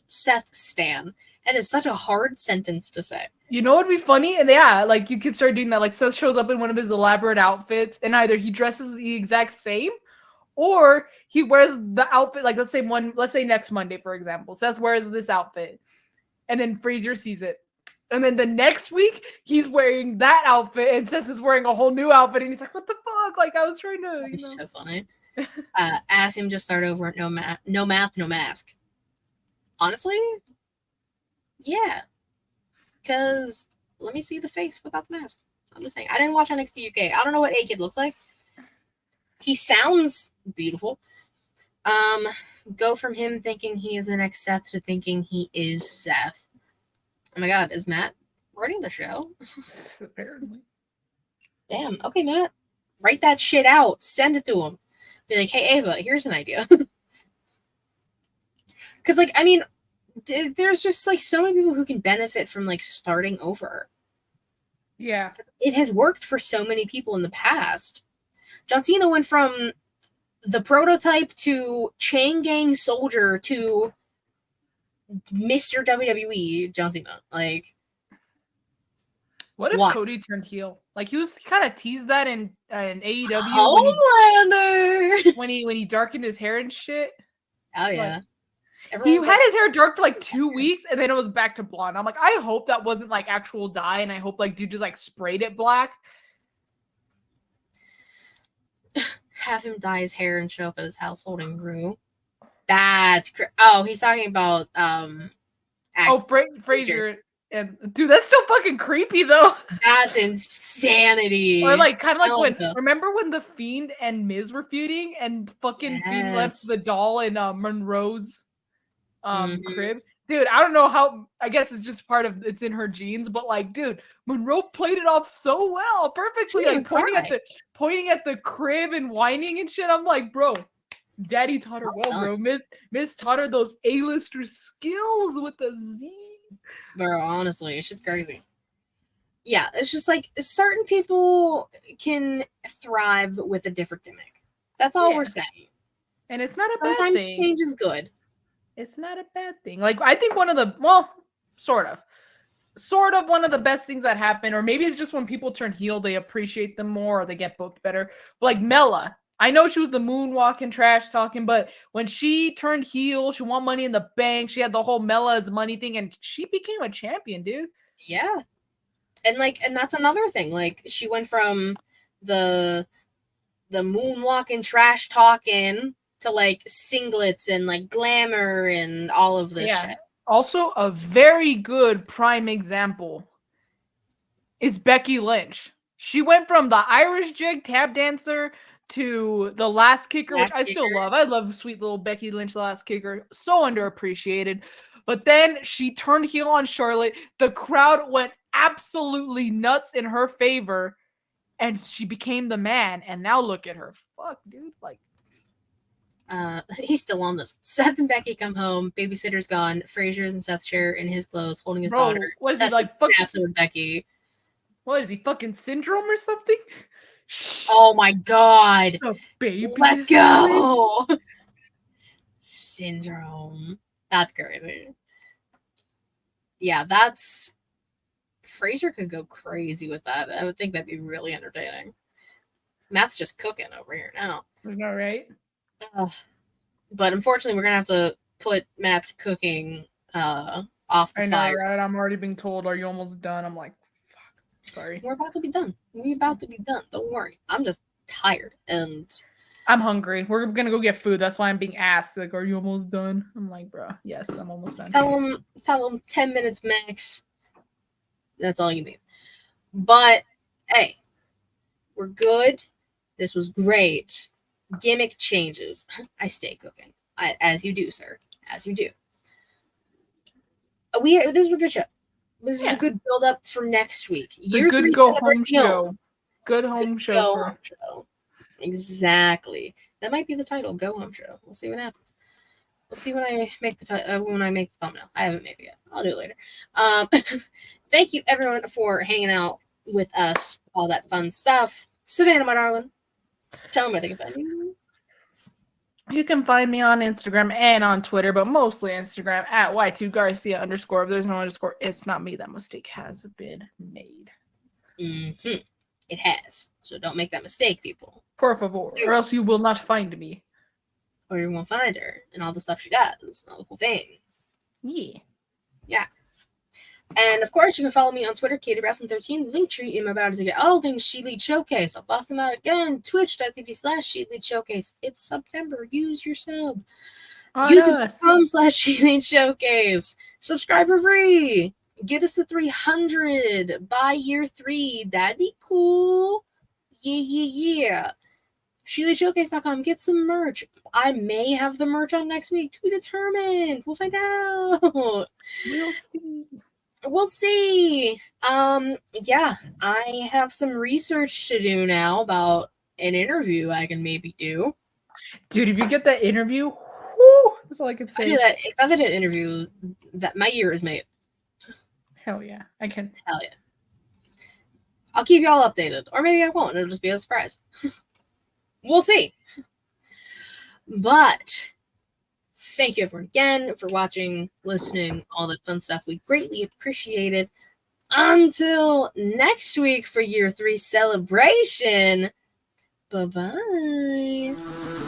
Seth stan. That is such a hard sentence to say. You know what'd be funny? And yeah, like you could start doing that. Like Seth shows up in one of his elaborate outfits, and either he dresses the exact same, or he wears the outfit. Like let's say next Monday, for example, Seth wears this outfit, and then Frazier sees it, and then the next week he's wearing that outfit, and Seth is wearing a whole new outfit, and he's like, "What the fuck?" Like I was trying to. It's so funny. Ask him just start over at no math, no mask. Honestly. Yeah, because let me see the face without the mask. I'm just saying. I didn't watch NXT UK. I don't know what A-Kid looks like. He sounds beautiful. Go from him thinking he is the next Seth to thinking he is Seth. Oh my god, is Matt running the show? Apparently. Damn. Okay, Matt. Write that shit out. Send it to them. Be like, hey, Ava, here's an idea. Because, like, I mean, there's just, like, so many people who can benefit from, like, starting over. Yeah. It has worked for so many people in the past. John Cena went from the prototype to chain gang soldier to Mr. WWE John Cena. Like, what if Cody turned heel? Like, he kind of teased that in AEW Homelander when he darkened his hair and shit. Oh yeah. Like, he had his hair dark for like 2 weeks and then it was back to blonde. I'm like, I hope that wasn't like actual dye, and I hope like dude just like sprayed it black. Have him dye his hair and show up at his house holding Rue. That's oh, he's talking about Frazier. And dude, that's still fucking creepy though. That's insanity. Or like kind of like when remember when the Fiend and Miz were feuding and fucking Fiend left the doll in Monroe's crib. Dude, I don't know how, I guess it's just part of, it's in her genes, but like, dude, Monroe played it off so well, perfectly, like pointing at the crib and whining and shit. I'm like, bro, daddy taught her well, bro. Miz taught her those A-lister skills with the Z. Bro, honestly, it's just crazy. Yeah, it's just like certain people can thrive with a different gimmick. That's all we're saying. And it's not a bad thing. Sometimes change is good. It's not a bad thing. Like, I think one of the, sort of one of the best things that happen, or maybe it's just when people turn heel, they appreciate them more or they get booked better. But like Mela, I know she was the moonwalking, trash talking, but when she turned heel, she won Money in the Bank. She had the whole Mela's money thing, and she became a champion, dude. Yeah. And that's another thing. Like, she went from the moonwalking, trash talking to like singlets and like glamour and all of this shit. Also, a very good prime example is Becky Lynch. She went from the Irish jig tap dancer to the last kicker, which I still love. I love sweet little Becky Lynch, the last kicker. So underappreciated. But then she turned heel on Charlotte. The crowd went absolutely nuts in her favor, and she became the man. And now look at her. Fuck, dude. Like, he's still on this. Seth and Becky come home. Babysitter's gone. Frazier's in Seth's chair in his clothes, holding his daughter. What is Seth he, like, snaps with Becky. What is he, fucking syndrome or something? Oh my god. Baby, let's go. Syndrome. That's crazy. Yeah, that's Frazier could go crazy with that. I would think that'd be really entertaining. Matt's just cooking over here now. Isn't that right? But unfortunately, we're gonna have to put Matt's cooking off the fire. Right? I'm already being told, "Are you almost done?" I'm like, "Fuck, sorry." We're about to be done. Don't worry. I'm just tired and I'm hungry. We're gonna go get food. That's why I'm being asked. Like, "Are you almost done?" I'm like, "Bro, yes, I'm almost done." Tell them 10 minutes max. That's all you need. But hey, we're good. This was great. Gimmick changes. I stay cooking. As you do, sir. As you do. This is a good show. This is a good build up for next week. Good go home show. Good home show. Exactly. That might be the title. Go home show. We'll see what happens. We'll see when I make the thumbnail. I haven't made it yet. I'll do it later. Thank you everyone for hanging out with us. All that fun stuff. Savannah, my darling. Tell them where they can find you. You can find me on Instagram and on Twitter, but mostly Instagram at Y2Garcia _. If there's no underscore, it's not me. That mistake has been made. Mm-hmm. It has. So don't make that mistake, people. Por favor, or else you will not find me. Or you won't find her and all the stuff she does and all the cool things. Yeah. And of course, you can follow me on Twitter, KatieWrestling13, Linktree in my bio to get all things She Lead Showcase. I'll bust them out again. Twitch.tv/She Lead Showcase. It's September. Use your sub. YouTube.com/She Lead Showcase. Subscribe for free. Get us to 300 by year 3. That'd be cool. Yeah. SheLeadShowcase.com. Get some merch. I may have the merch on next week. To be determined. We'll find out. We'll see. Yeah, I have some research to do now about an interview I can maybe do. Dude, if you get that interview, whoo, that's all I can say. If I did an interview, that my year is made. Hell yeah, I can. Hell yeah. I'll keep y'all updated. Or maybe I won't. It'll just be a surprise. We'll see. But thank you everyone again for watching, listening, all that fun stuff. We greatly appreciate it. Until next week for year 3 celebration. Bye-bye.